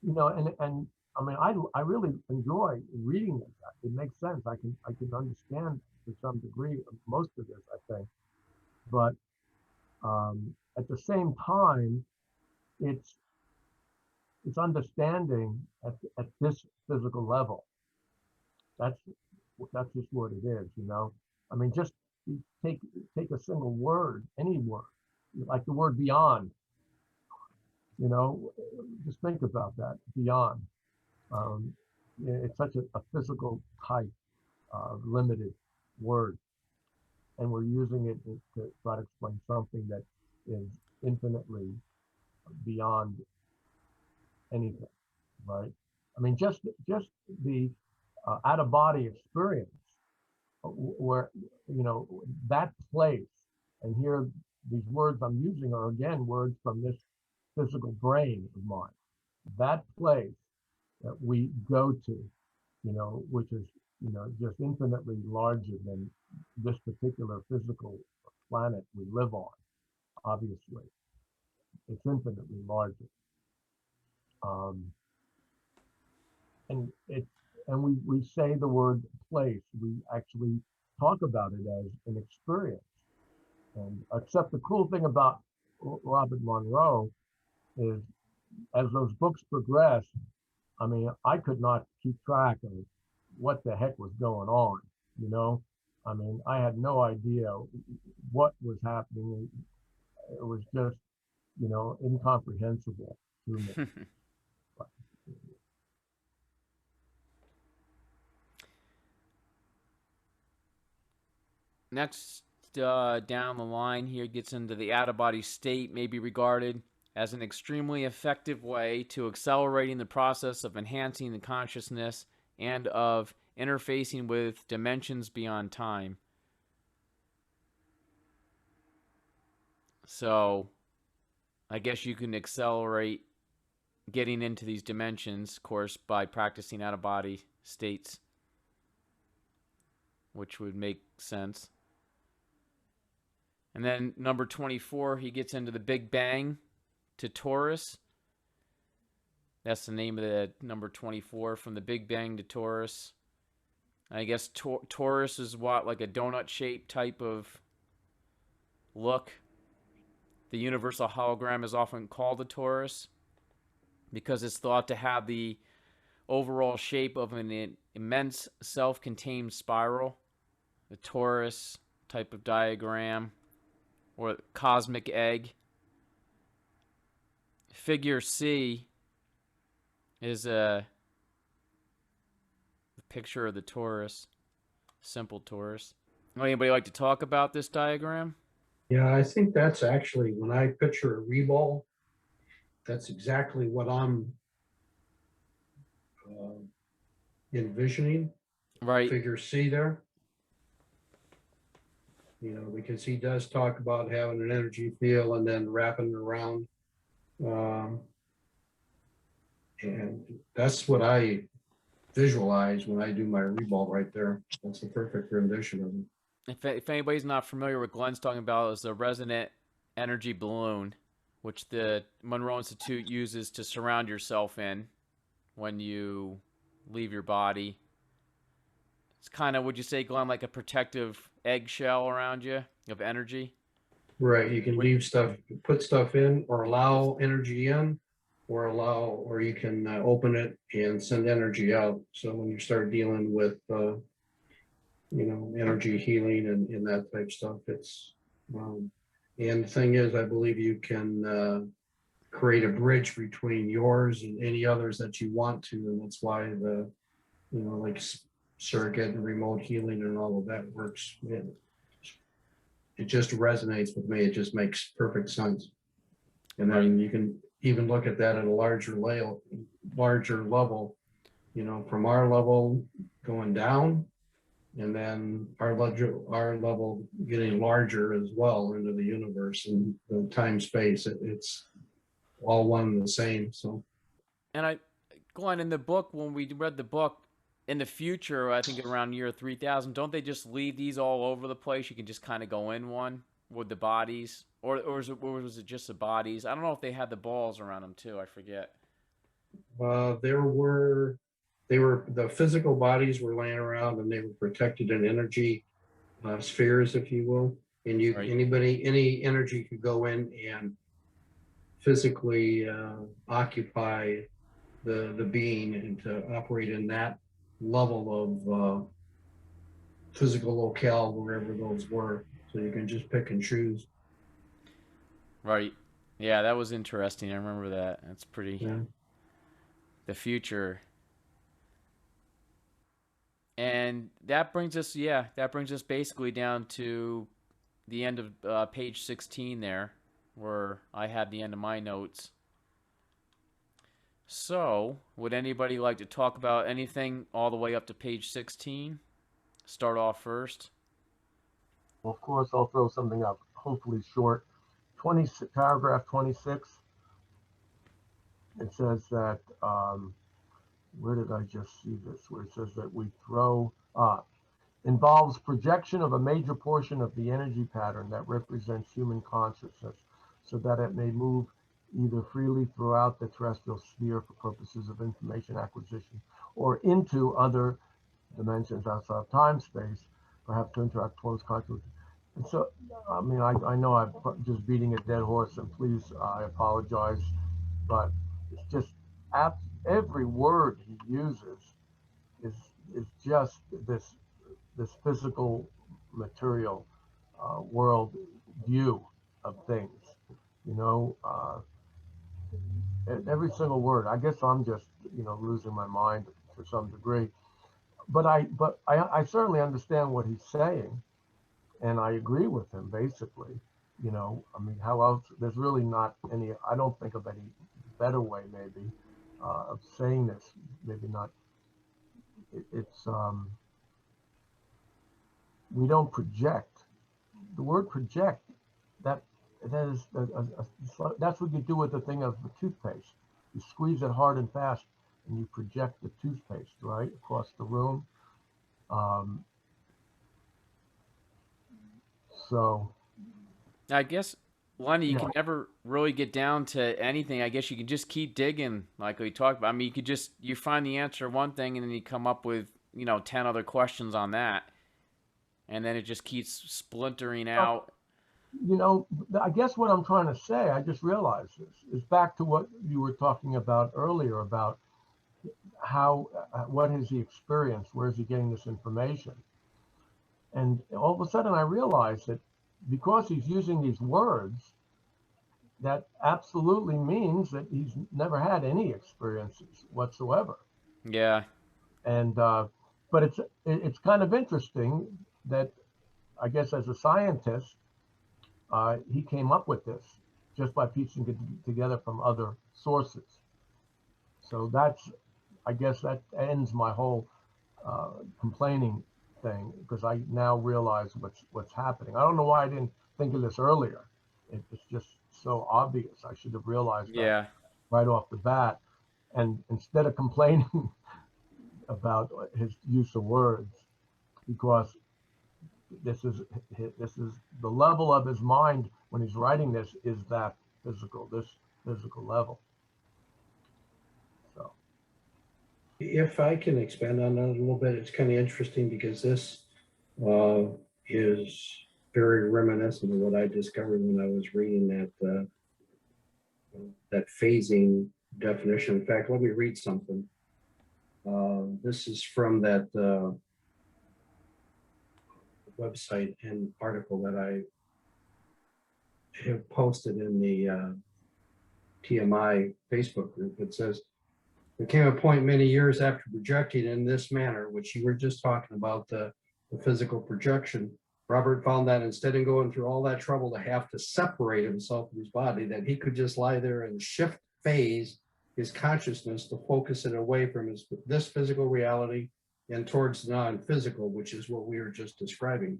you know, and I mean, I really enjoy reading this. It makes sense. I can understand to some degree most of this, I think, but at the same time, it's understanding at this physical level. That's just what it is, you know. I mean, just take a single word, any word, like the word beyond. You know, just think about that, beyond. It's such a physical type, limited word, and we're using it to try to explain something that is infinitely beyond anything, right? I mean, just the out of body experience, where that place, and here these words I'm using are again words from this physical brain of mine. That place that we go to, which is just infinitely larger than this particular physical planet we live on. Obviously, it's infinitely larger. And we say the word place. We actually talk about it as an experience. And except the cool thing about Robert Monroe is, as those books progress, I mean, I could not keep track of what the heck was going on. I mean, I had no idea what was happening. It was just, incomprehensible to me. Next, down the line here gets into the out-of-body state, may be regarded as an extremely effective way to accelerating the process of enhancing the consciousness and of interfacing with dimensions beyond time. So, I guess you can accelerate getting into these dimensions, of course, by practicing out-of-body states, which would make sense. And then number 24, he gets into the Big Bang to Taurus. That's the name of the number 24, from the Big Bang to Taurus. I guess Taurus is what, like a donut-shaped type of look. The universal hologram is often called a torus because it's thought to have the overall shape of an immense self-contained spiral. The torus type of diagram, or cosmic egg. Figure C is a picture of the torus, simple torus. Anybody like to talk about this diagram? Yeah, I think that's actually, when I picture a reball, that's exactly what I'm envisioning. Right. Figure C there. Because he does talk about having an energy field and then wrapping it around. And that's what I visualize when I do my reball right there. That's a perfect rendition of it. If anybody's not familiar, what Glenn's talking about is a resonant energy balloon, which the Monroe Institute uses to surround yourself in when you leave your body. It's kind of, would you say, Glenn, like a protective eggshell around you of energy? Right. You can leave stuff, put stuff in, or allow energy in, or you can open it and send energy out. So when you start dealing with energy healing and that type stuff, it's and the thing is, I believe you can create a bridge between yours and any others that you want to, and that's why the like circuit and remote healing and all of that works. It just resonates with me. It just makes perfect sense. And then you can even look at that at a larger level, from our level going down, and then our level getting larger as well into the universe and the time space. It's all one and the same. So, and Glenn, in the book, when we read the book, in the future, I think around year 3000, don't they just leave these all over the place? You can just kind of go in one with the bodies, or was it just the bodies? I don't know if they had the balls around them too. I forget. The physical bodies were laying around, and they were protected in energy spheres, if you will. And any energy could go in and physically occupy the being, and to operate in that level of physical locale wherever those were. So you can just pick and choose. Right. Yeah, that was interesting. I remember that. That's pretty. Yeah. The future. And that brings us basically down to the end of page 16 there, where I had the end of my notes. So, would anybody like to talk about anything all the way up to page 16? Start off first. Well, of course, I'll throw something up, hopefully short. Paragraph 26, it says that, where did I just see this? Where it says that we throw, involves projection of a major portion of the energy pattern that represents human consciousness so that it may move either freely throughout the terrestrial sphere for purposes of information acquisition or into other dimensions outside of time space, perhaps to interact close consciously. And so, I mean, I know I'm just beating a dead horse, and please, I apologize, but it's just every word he uses is is just this physical material world view of things. You know, every single word. I guess I'm just losing my mind to some degree. But I certainly understand what he's saying, and I agree with him basically. I mean, how else? There's really not any. I don't think of any better way, maybe, of saying this. Maybe not. It's we don't project. The word project, that is that's what you do with the thing of the toothpaste. You squeeze it hard and fast, and you project the toothpaste right across the room. So I guess, Lenny, you yeah, can never really get down to anything. I guess you can just keep digging, like we talked about. I mean, you find the answer to one thing, and then you come up with 10 other questions on that, and then it just keeps splintering out. I guess what I'm trying to say, I just realized this, is back to what you were talking about earlier about how, what has he experienced? Where is he getting this information? And all of a sudden I realized that because he's using these words, that absolutely means that he's never had any experiences whatsoever. Yeah. And, but it's kind of interesting that I guess as a scientist, he came up with this just by piecing it together from other sources. So I guess that ends my whole complaining thing, because I now realize what's happening. I don't know why I didn't think of this earlier. It's just so obvious. I should have realized that right off the bat. And instead of complaining about his use of words, because this is the level of his mind when he's writing this is this physical level. So If I can expand on that a little bit, it's kind of interesting because this is very reminiscent of what I discovered when I was reading that phasing definition. In fact, let me read something. This is from that website and article that I have posted in the TMI Facebook group. It says, there came a point many years after projecting in this manner, which you were just talking about, the physical projection. Robert found that instead of going through all that trouble to have to separate himself from his body, that he could just lie there and shift phase his consciousness to focus it away from this physical reality and towards non-physical, which is what we were just describing.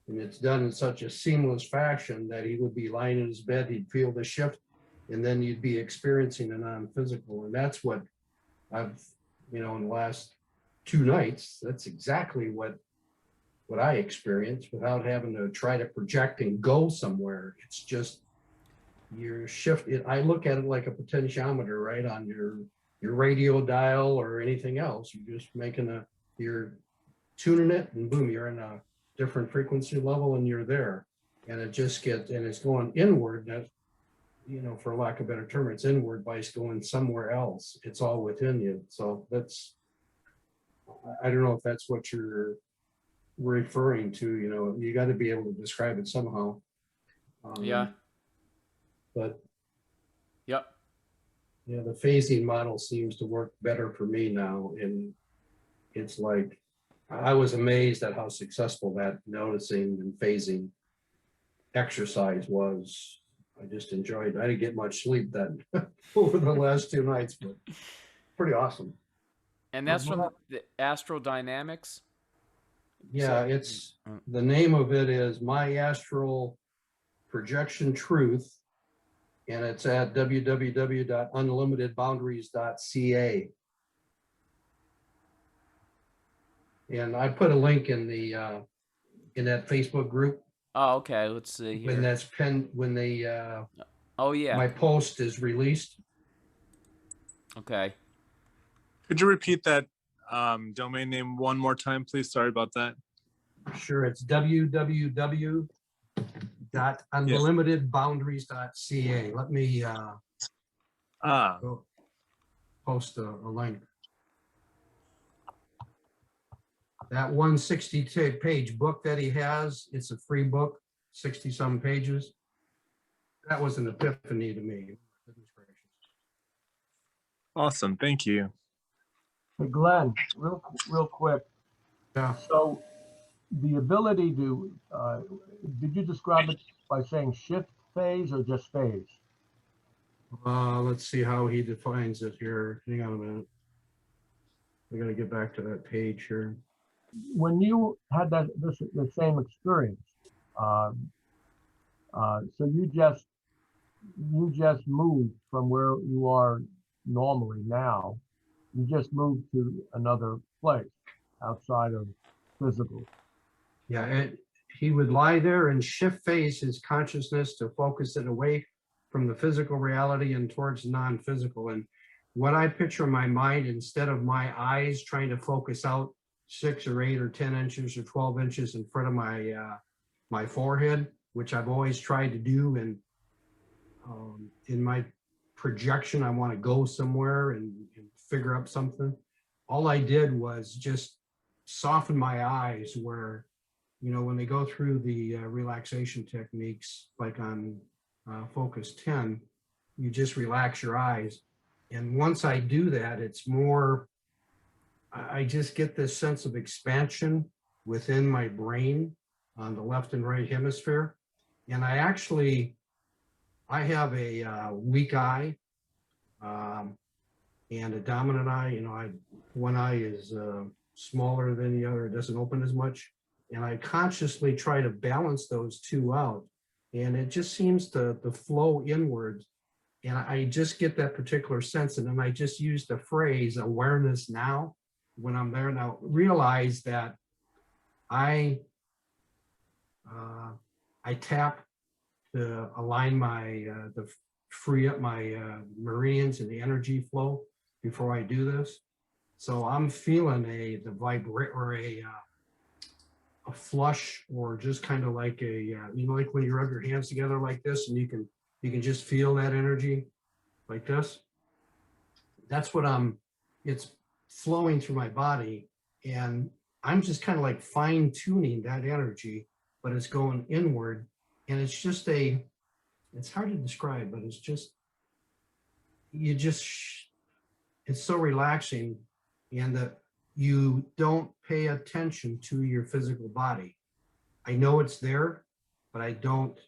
And it's done in such a seamless fashion that he would be lying in his bed, he'd feel the shift, and then you'd be experiencing a non-physical. And that's what I've, in the last 2 nights, that's exactly what I experienced without having to try to project and go somewhere. It's just your shift. I look at it like a potentiometer, right, on your radio dial or anything else. You're just you're tuning it, and boom, you're in a different frequency level, and you're there. And it just gets, and it's going inward. That, for lack of a better term, it's inward by going somewhere else. It's all within you. So I don't know if that's what you're referring to. You got to be able to describe it somehow. Yeah. But Yep. yeah, the phasing model seems to work better for me now. And it's like, I was amazed at how successful that noticing and phasing exercise was. I just enjoyed. I didn't get much sleep then over the last 2 nights, but pretty awesome. And that's from the Astral Dynamics. Yeah, it's the name of it is My Astral Projection Truth, and it's at www.unlimitedboundaries.ca. And I put a link in the in that Facebook group Oh, okay. Let's see when here. that's pinned, when the Oh, yeah. my post is released. Okay. Could you repeat that domain name one more time, please? Sorry about that. Sure, it's www.unlimitedboundaries.ca. Let me go post a link. That 160-page book that he has, it's a free book, 60-some pages. That was an epiphany to me. Goodness gracious. Awesome, thank you. Hey, Glenn, real quick. Yeah. So the ability to, did you describe it by saying shift phase or just phase? Let's see how he defines it here. Hang on a minute. I gotta get back to that page here. When you had the same experience, so you just moved from where you are normally now. You just moved to another place outside of physical. Yeah, he would lie there and shift phase his consciousness to focus it away from the physical reality and towards non-physical. And what I picture in my mind, instead of my eyes trying to focus out 6 or 8 or 10 inches or 12 inches in front of my my forehead, which I've always tried to do, and in my projection, I want to go somewhere and figure out something. All I did was just soften my eyes where, you know, when they go through the relaxation techniques, like on Focus 10, you just relax your eyes. And once I do that, it's more, I just get this sense of expansion within my brain on the left and right hemisphere. And I have a weak eye and a dominant eye. You know, one eye is smaller than the other. It doesn't open as much. And I consciously try to balance those two out. And it just seems to flow inward. And I just get that particular sense. And then I just use the phrase awareness now when I'm there. Now realize that I tap to align my, to free up my meridians and the energy flow before I do this. So I'm feeling the vibrate or a flush, or just kind of like a, you know, like when you rub your hands together like this and you can just feel that energy like this. That's what it's flowing through my body, and I'm just kind of like fine tuning that energy, but it's going inward. And it's just it's hard to describe, but it's just, it's so relaxing, and that you don't pay attention to your physical body. I know it's there, but I don't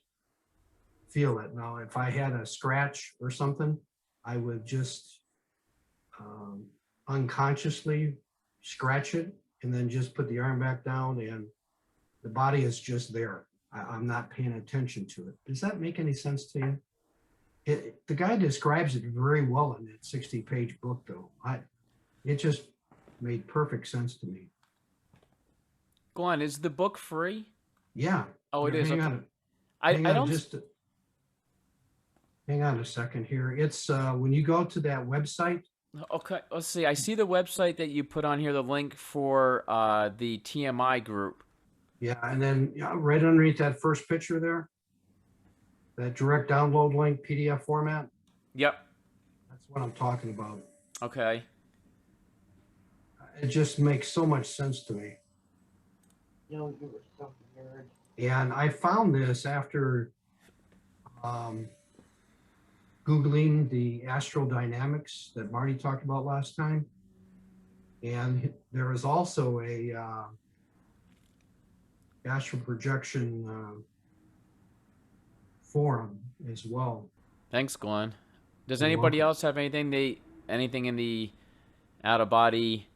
feel it. Now, if I had a scratch or something, I would just unconsciously scratch it and then just put the arm back down, and the body is just there. I'm not paying attention to it. Does that make any sense to you? The guy describes it very well in that 60-page book, though. It just made perfect sense to me. Glenn, is the book free? Yeah. Oh, it is. Hang Okay. on. I Hang on, don't. just hang on a second here. It's when you go to that website. Okay, let's see. I see the website that you put on here, the link for the TMI group. Yeah, and then right underneath that first picture there, that direct download link, PDF format. Yep. That's what I'm talking about. Okay. It just makes so much sense to me. You know, you were so nerd. And I found this after Googling the astral dynamics that Marty talked about last time. And there is also a astral projection forum as well. Thanks, Glenn. Does You're anybody welcome. else have anything in the out of body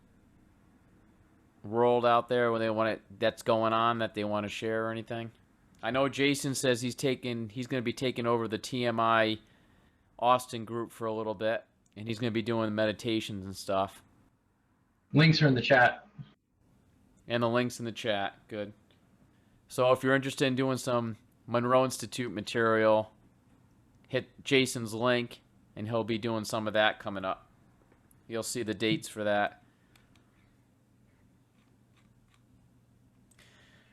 world out there where they want that's going on that they want to share or anything? I know Jason says he's going to be taking over the TMI Austin group for a little bit, and he's going to be doing meditations and stuff. Links are in the chat. And the links in the chat. Good. So if you're interested in doing some Monroe Institute material, hit Jason's link, and he'll be doing some of that coming up. You'll see the dates for that.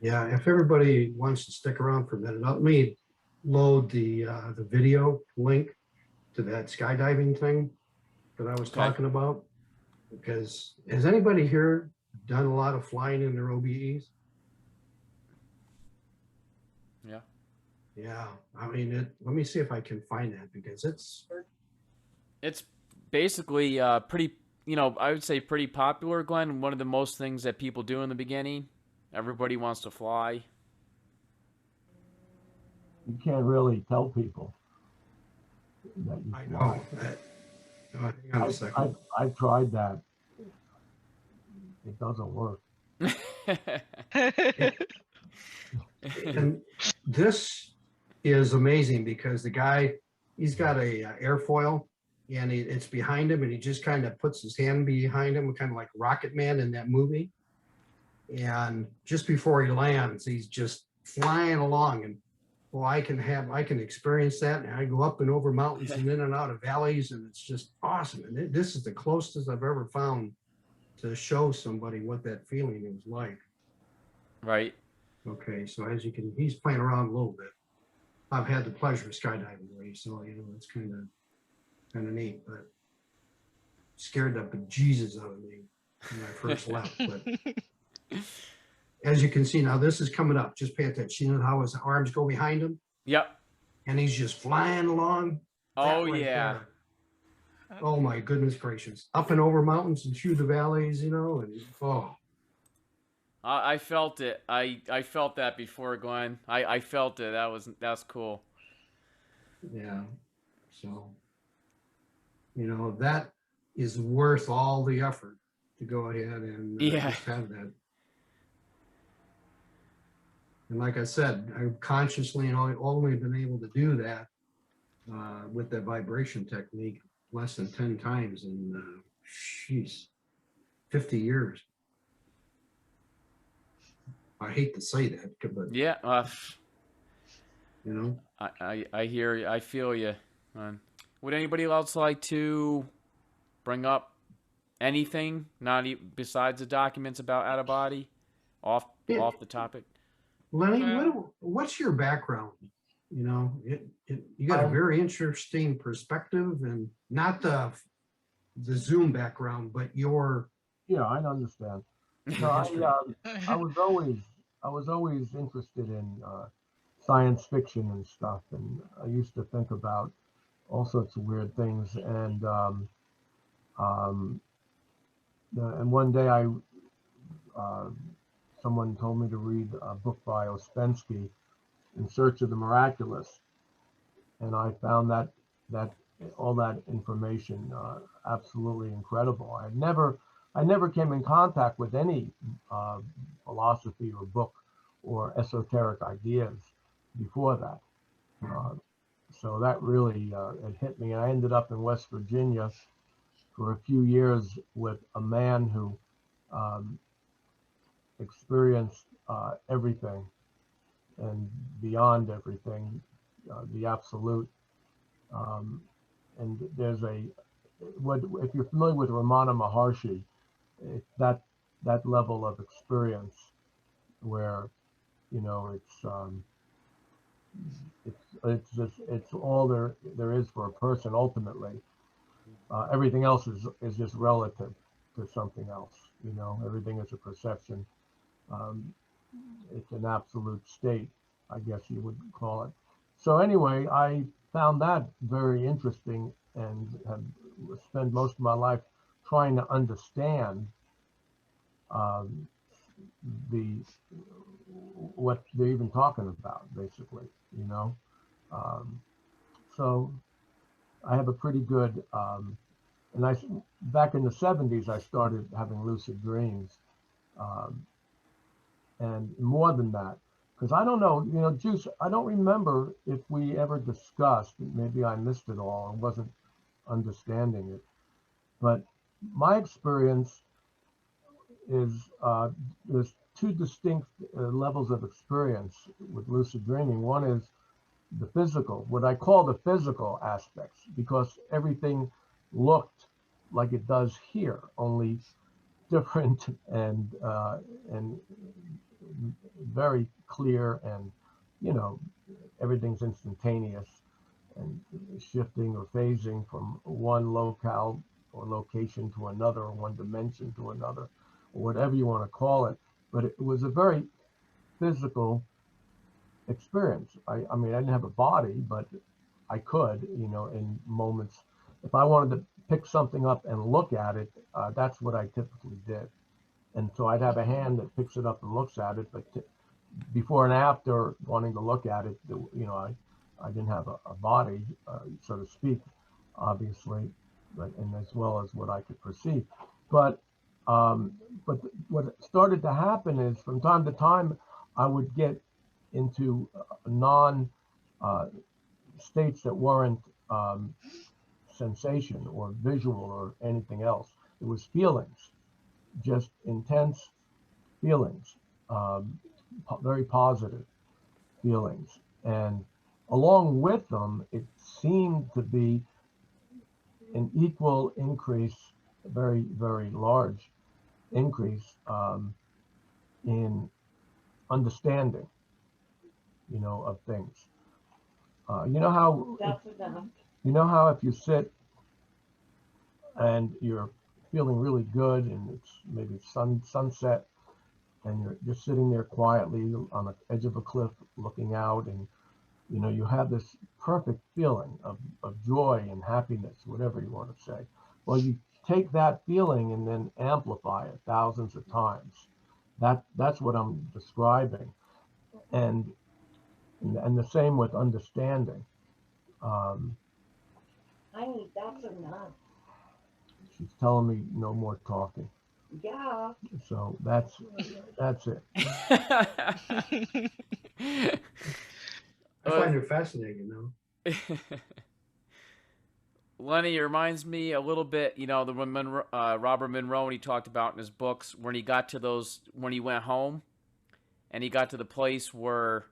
Yeah, if everybody wants to stick around for a minute, let me load the video link to that skydiving thing that I was Okay. talking about. Because has anybody here done a lot of flying in their OBEs? Yeah. Yeah, I mean, let me see if I can find that, because It's basically pretty, I would say pretty popular, Glenn. One of the most things that people do in the beginning. Everybody wants to fly. You can't really tell people that you I fly. know. Hang on a second. I tried that. It doesn't work. And this is amazing, because the guy, he's got a airfoil, and it's behind him, and he just kind of puts his hand behind him, kind of like Rocket Man in that movie. And just before he lands, he's just flying along, and well, I can experience that. And I go up and over mountains and in and out of valleys, and it's just awesome. And this is the closest I've ever found to show somebody what that feeling is like. Right. Okay, so as you can, he's playing around a little bit. I've had the pleasure of skydiving with him, so it's kind of neat, but scared the bejesus out of me when I first left. But as you can see now, this is coming up. Just pay attention. You know how his arms go behind him, Yep. and he's just flying along. Oh, That right yeah. there. Oh my goodness gracious! Up and over mountains and through the valleys, and oh. I felt it. I felt that before, Glenn. I felt it. That's cool. Yeah. So, that is worth all the effort to go ahead and Yeah. just have that. And like I said, I've consciously only been able to do that with that vibration technique less than 10 times in, 50 years. I hate to say that, but Yeah. I hear you. I feel you. Would anybody else like to bring up anything, besides the documents about out of body, off the topic? Lenny, what's your background? You got a very interesting perspective, and not the Zoom background, but your. Yeah, I understand. No, I was always interested in science fiction and stuff, and I used to think about all sorts of weird things. And one day someone told me to read a book by Ouspensky, In Search of the Miraculous, and I found that all that information absolutely incredible. I never came in contact with any philosophy or book or esoteric ideas before that. So that really it hit me. I ended up in West Virginia for a few years with a man who experienced everything and beyond everything, the absolute. And there's if you're familiar with Ramana Maharshi, that level of experience where it's all there is for a person ultimately. Everything else is just relative to something else. Everything is a perception. It's an absolute state, I guess you would call it. So anyway, I found that very interesting and have spent most of my life trying to understand what they're even talking about, basically, Um, so I have a pretty good, and back in the 70s, I started having lucid dreams. Um, and more than that, because I don't know, Juice, I don't remember if we ever discussed, maybe I missed it all and wasn't understanding it, but my experience is there's two distinct levels of experience with lucid dreaming. One is the physical, what I call the physical aspects, because everything looked like it does here, only different and very clear, and everything's instantaneous and shifting or phasing from one locale or location to another, or one dimension to another, or whatever you want to call it. But it was a very physical experience. I mean, I didn't have a body, but I could, in moments. If I wanted to pick something up and look at it, that's what I typically did. And so I'd have a hand that picks it up and looks at it, but before and after wanting to look at it, I didn't have a body, so to speak, obviously, and as well as what I could perceive. But what started to happen is from time to time, I would get into non states that weren't sensation or visual or anything else. It was feelings, just intense feelings, very positive feelings. And along with them, it seemed to be an equal increase, a very, very large increase in understanding, of things. You know how if you sit and you're feeling really good, and it's maybe sunset, and you're just sitting there quietly on the edge of a cliff looking out, and you have this perfect feeling of joy and happiness, whatever you want to say. Well, you take that feeling and then amplify it thousands of times. That's what I'm describing. And the same with understanding. Honey, that's enough. She's telling me no more talking. Yeah. So that's it. I find it fascinating, though. Lenny, it reminds me a little bit, the when Robert Monroe, when he talked about in his books, when he got to when he went home, and he got to the place where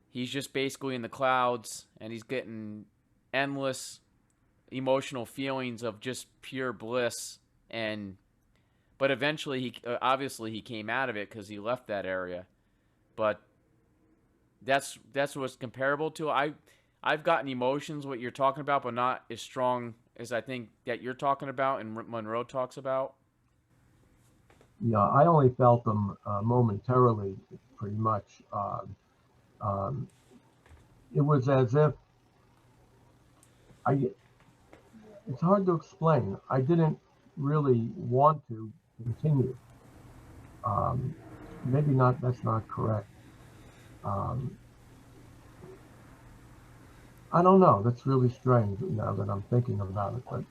he's just basically in the clouds, and he's getting endless emotional feelings of just pure bliss, but eventually obviously he came out of it because he left that area. But that's what's comparable to. I've gotten emotions, what you're talking about, but not as strong as I think that you're talking about and Monroe talks about. Yeah, I only felt them momentarily, pretty much. It was as if it's hard to explain. I didn't really want to continue. Maybe not, that's not correct. I don't know. That's really strange now that I'm thinking about it. But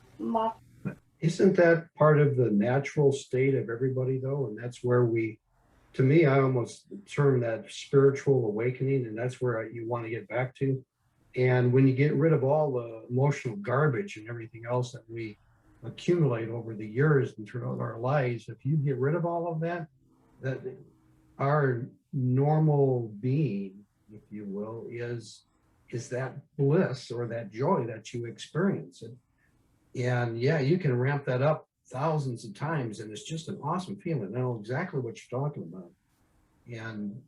Isn't that part of the natural state of everybody, though? And that's where to me, I almost term that spiritual awakening, and that's where you want to get back to. And when you get rid of all the emotional garbage and everything else that we accumulate over the years and throughout our lives, if you get rid of all of that, that our normal being, if you will, is that bliss or that joy that you experience. And yeah, you can ramp that up thousands of times, and it's just an awesome feeling. I know exactly what you're talking about. And,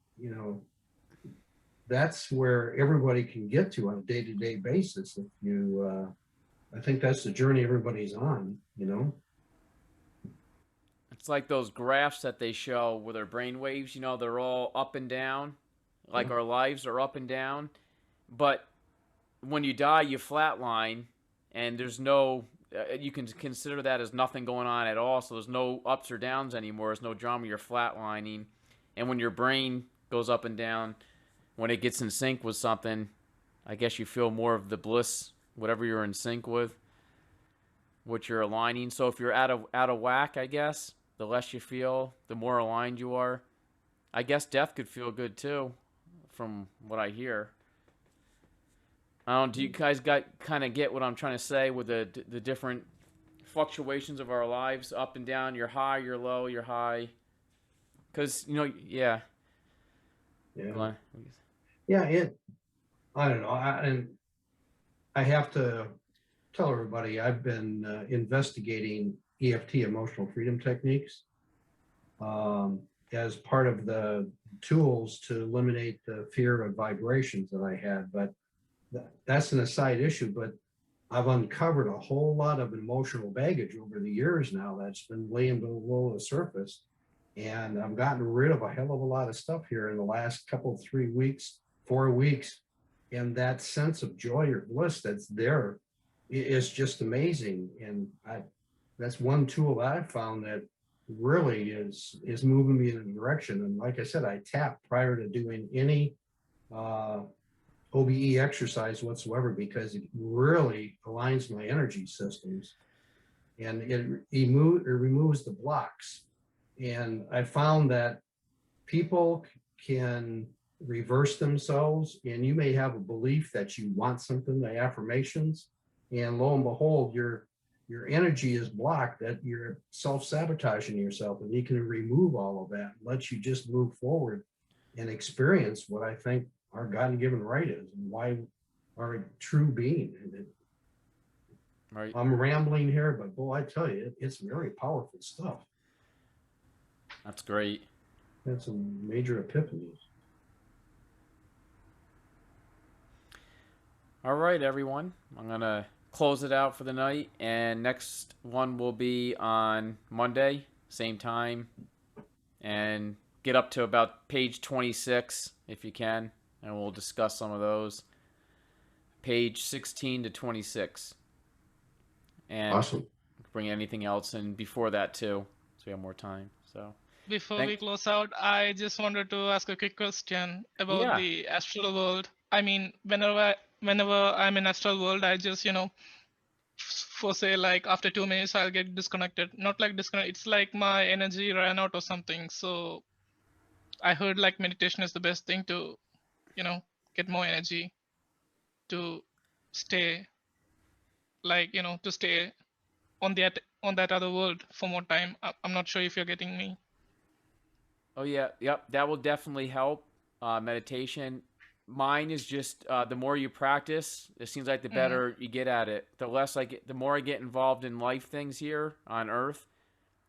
that's where everybody can get to on a day-to-day basis. If you, I think that's the journey everybody's on, It's like those graphs that they show with their brain waves, they're all up and down, like our lives are up and down. But when you die, you flatline, and there's no, you can consider that as nothing going on at all. So there's no ups or downs anymore. There's no drama. You're flatlining. And when your brain goes up and down, when it gets in sync with something, I guess you feel more of the bliss, whatever you're in sync with, what you're aligning. So if you're out of whack, I guess, the less you feel, the more aligned you are. I guess death could feel good too, from what I hear. I don't. Do you guys kind of get what I'm trying to say with the different fluctuations of our lives, up and down? You're high, you're low, you're high. Because yeah. Yeah. Yeah. I don't know. And I have to tell everybody I've been investigating EFT, emotional freedom techniques, as part of the tools to eliminate the fear of vibrations that I had. But that's an aside issue. But I've uncovered a whole lot of emotional baggage over the years now that's been laying below the surface. And I've gotten rid of a hell of a lot of stuff here in the last couple, 3 weeks, 4 weeks. And that sense of joy or bliss that's there is just amazing. And that's one tool that I found that really is moving me in a direction. And like I said, I tap prior to doing any OBE exercise whatsoever, because it really aligns my energy systems, and it removes the blocks. And I found that people can reverse themselves, and you may have a belief that you want something, the affirmations, and lo and behold, your energy is blocked, that you're self-sabotaging yourself, and you can remove all of that, let you just move forward and experience what I think our God-given right is, and why our true being. And Right. I'm rambling here, but boy, I tell you, it's very powerful stuff. That's great. That's some major epiphanies. All right, everyone. I'm going to close it out for the night, and next one will be on Monday, same time, and get up to about page 26 if you can, and we'll discuss some of those. Page 16 to 26. And Awesome. bring anything else in before that too, so we have more time. So Before Thank- we close out, I just wanted to ask a quick question about Yeah. the astral world. I mean, whenever I'm in astral world, I just, for say like after 2 minutes, I'll get disconnected. Not like disconnect. It's like my energy ran out or something. So I heard like meditation is the best thing to, get more energy, to stay, like, to stay on that other world for more time. I'm not sure if you're getting me. Oh yeah, yep. That will definitely help. Meditation. Mine is just the more you practice, it seems like the better you get at it. The more I get involved in life things here on Earth,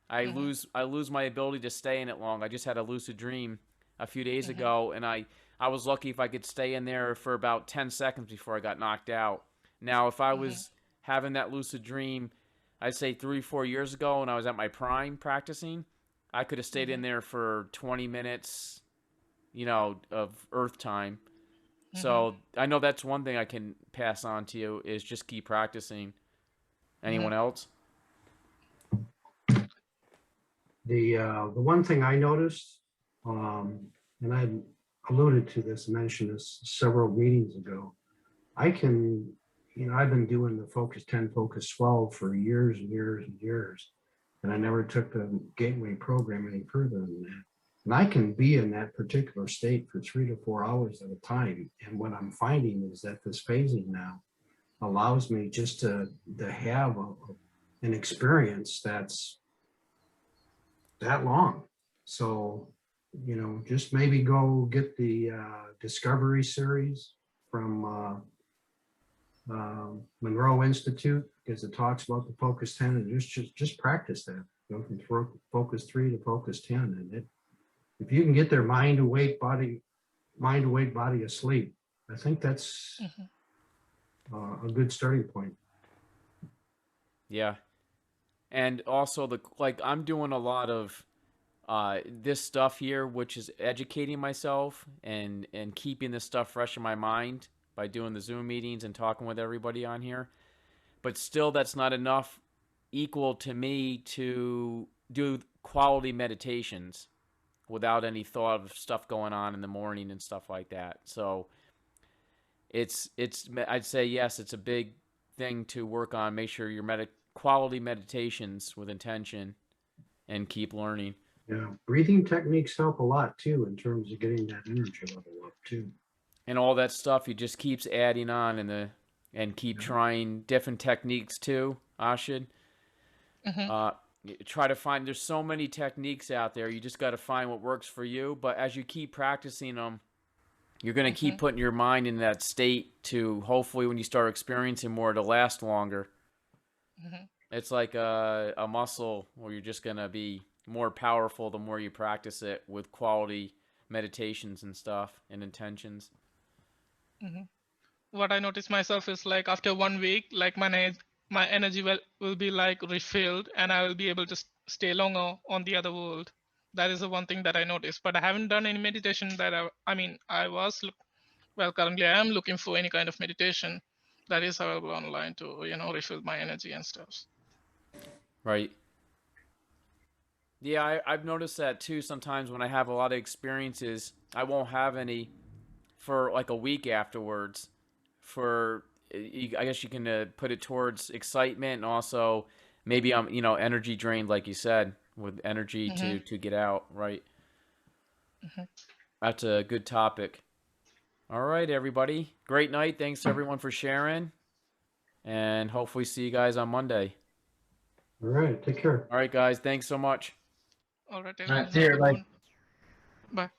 I lose my ability to stay in it long. I just had a lucid dream a few days ago, and I was lucky if I could stay in there for about 10 seconds before I got knocked out. Now, if I was having that lucid dream, I'd say 3-4 years ago, when I was at my prime practicing, I could have stayed in there for 20 minutes, of Earth time. So I know that's one thing I can pass on to you, is just keep practicing. Anyone else? The one thing I noticed, and I alluded to this, mentioned this several meetings ago, I can, I've been doing the Focus 10, Focus 12 for years and years and years, and I never took the Gateway program any further than that. And I can be in that particular state for 3 to 4 hours at a time. And what I'm finding is that this phasing now allows me just to have an experience that's that long. So, just maybe go get the Discovery series from Monroe Institute, because it talks about the Focus 10, and just practice that. Go from Focus 3 to Focus 10, and if you can get their mind awake, body asleep, I think that's a good starting point. Yeah. And also I'm doing a lot of this stuff here, which is educating myself and keeping this stuff fresh in my mind by doing the Zoom meetings and talking with everybody on here. But still, that's not enough equal to me to do quality meditations without any thought of stuff going on in the morning and stuff like that. So I'd say yes, it's a big thing to work on. Make sure your quality meditations with intention, and keep learning. Yeah, breathing techniques help a lot too in terms of getting that energy level up too. And all that stuff, he just keeps adding on and keep trying different techniques too, Ashid. Try to find, there's so many techniques out there. You just got to find what works for you. But as you keep practicing them, you're going to keep putting your mind in that state to hopefully when you start experiencing more to last longer. It's like a muscle where you're just going to be more powerful the more you practice it with quality meditations and stuff and intentions. What I notice myself is like after 1 week, like my energy will be like refilled, and I will be able to stay longer on the other world. That is the one thing that I noticed. But I haven't done any meditation that currently I am looking for any kind of meditation that is available online to, refill my energy and stuff. Right. Yeah, I've noticed that too. Sometimes when I have a lot of experiences, I won't have any for like a week afterwards. I guess you can put it towards excitement, and also maybe I'm energy drained, like you said, with energy to get out. Right. That's a good topic. All right, everybody. Great night. Thanks to everyone for sharing, and hopefully see you guys on Monday. All right, take care. All right, guys. Thanks so much. All right, All right, see you, everybody. Bye.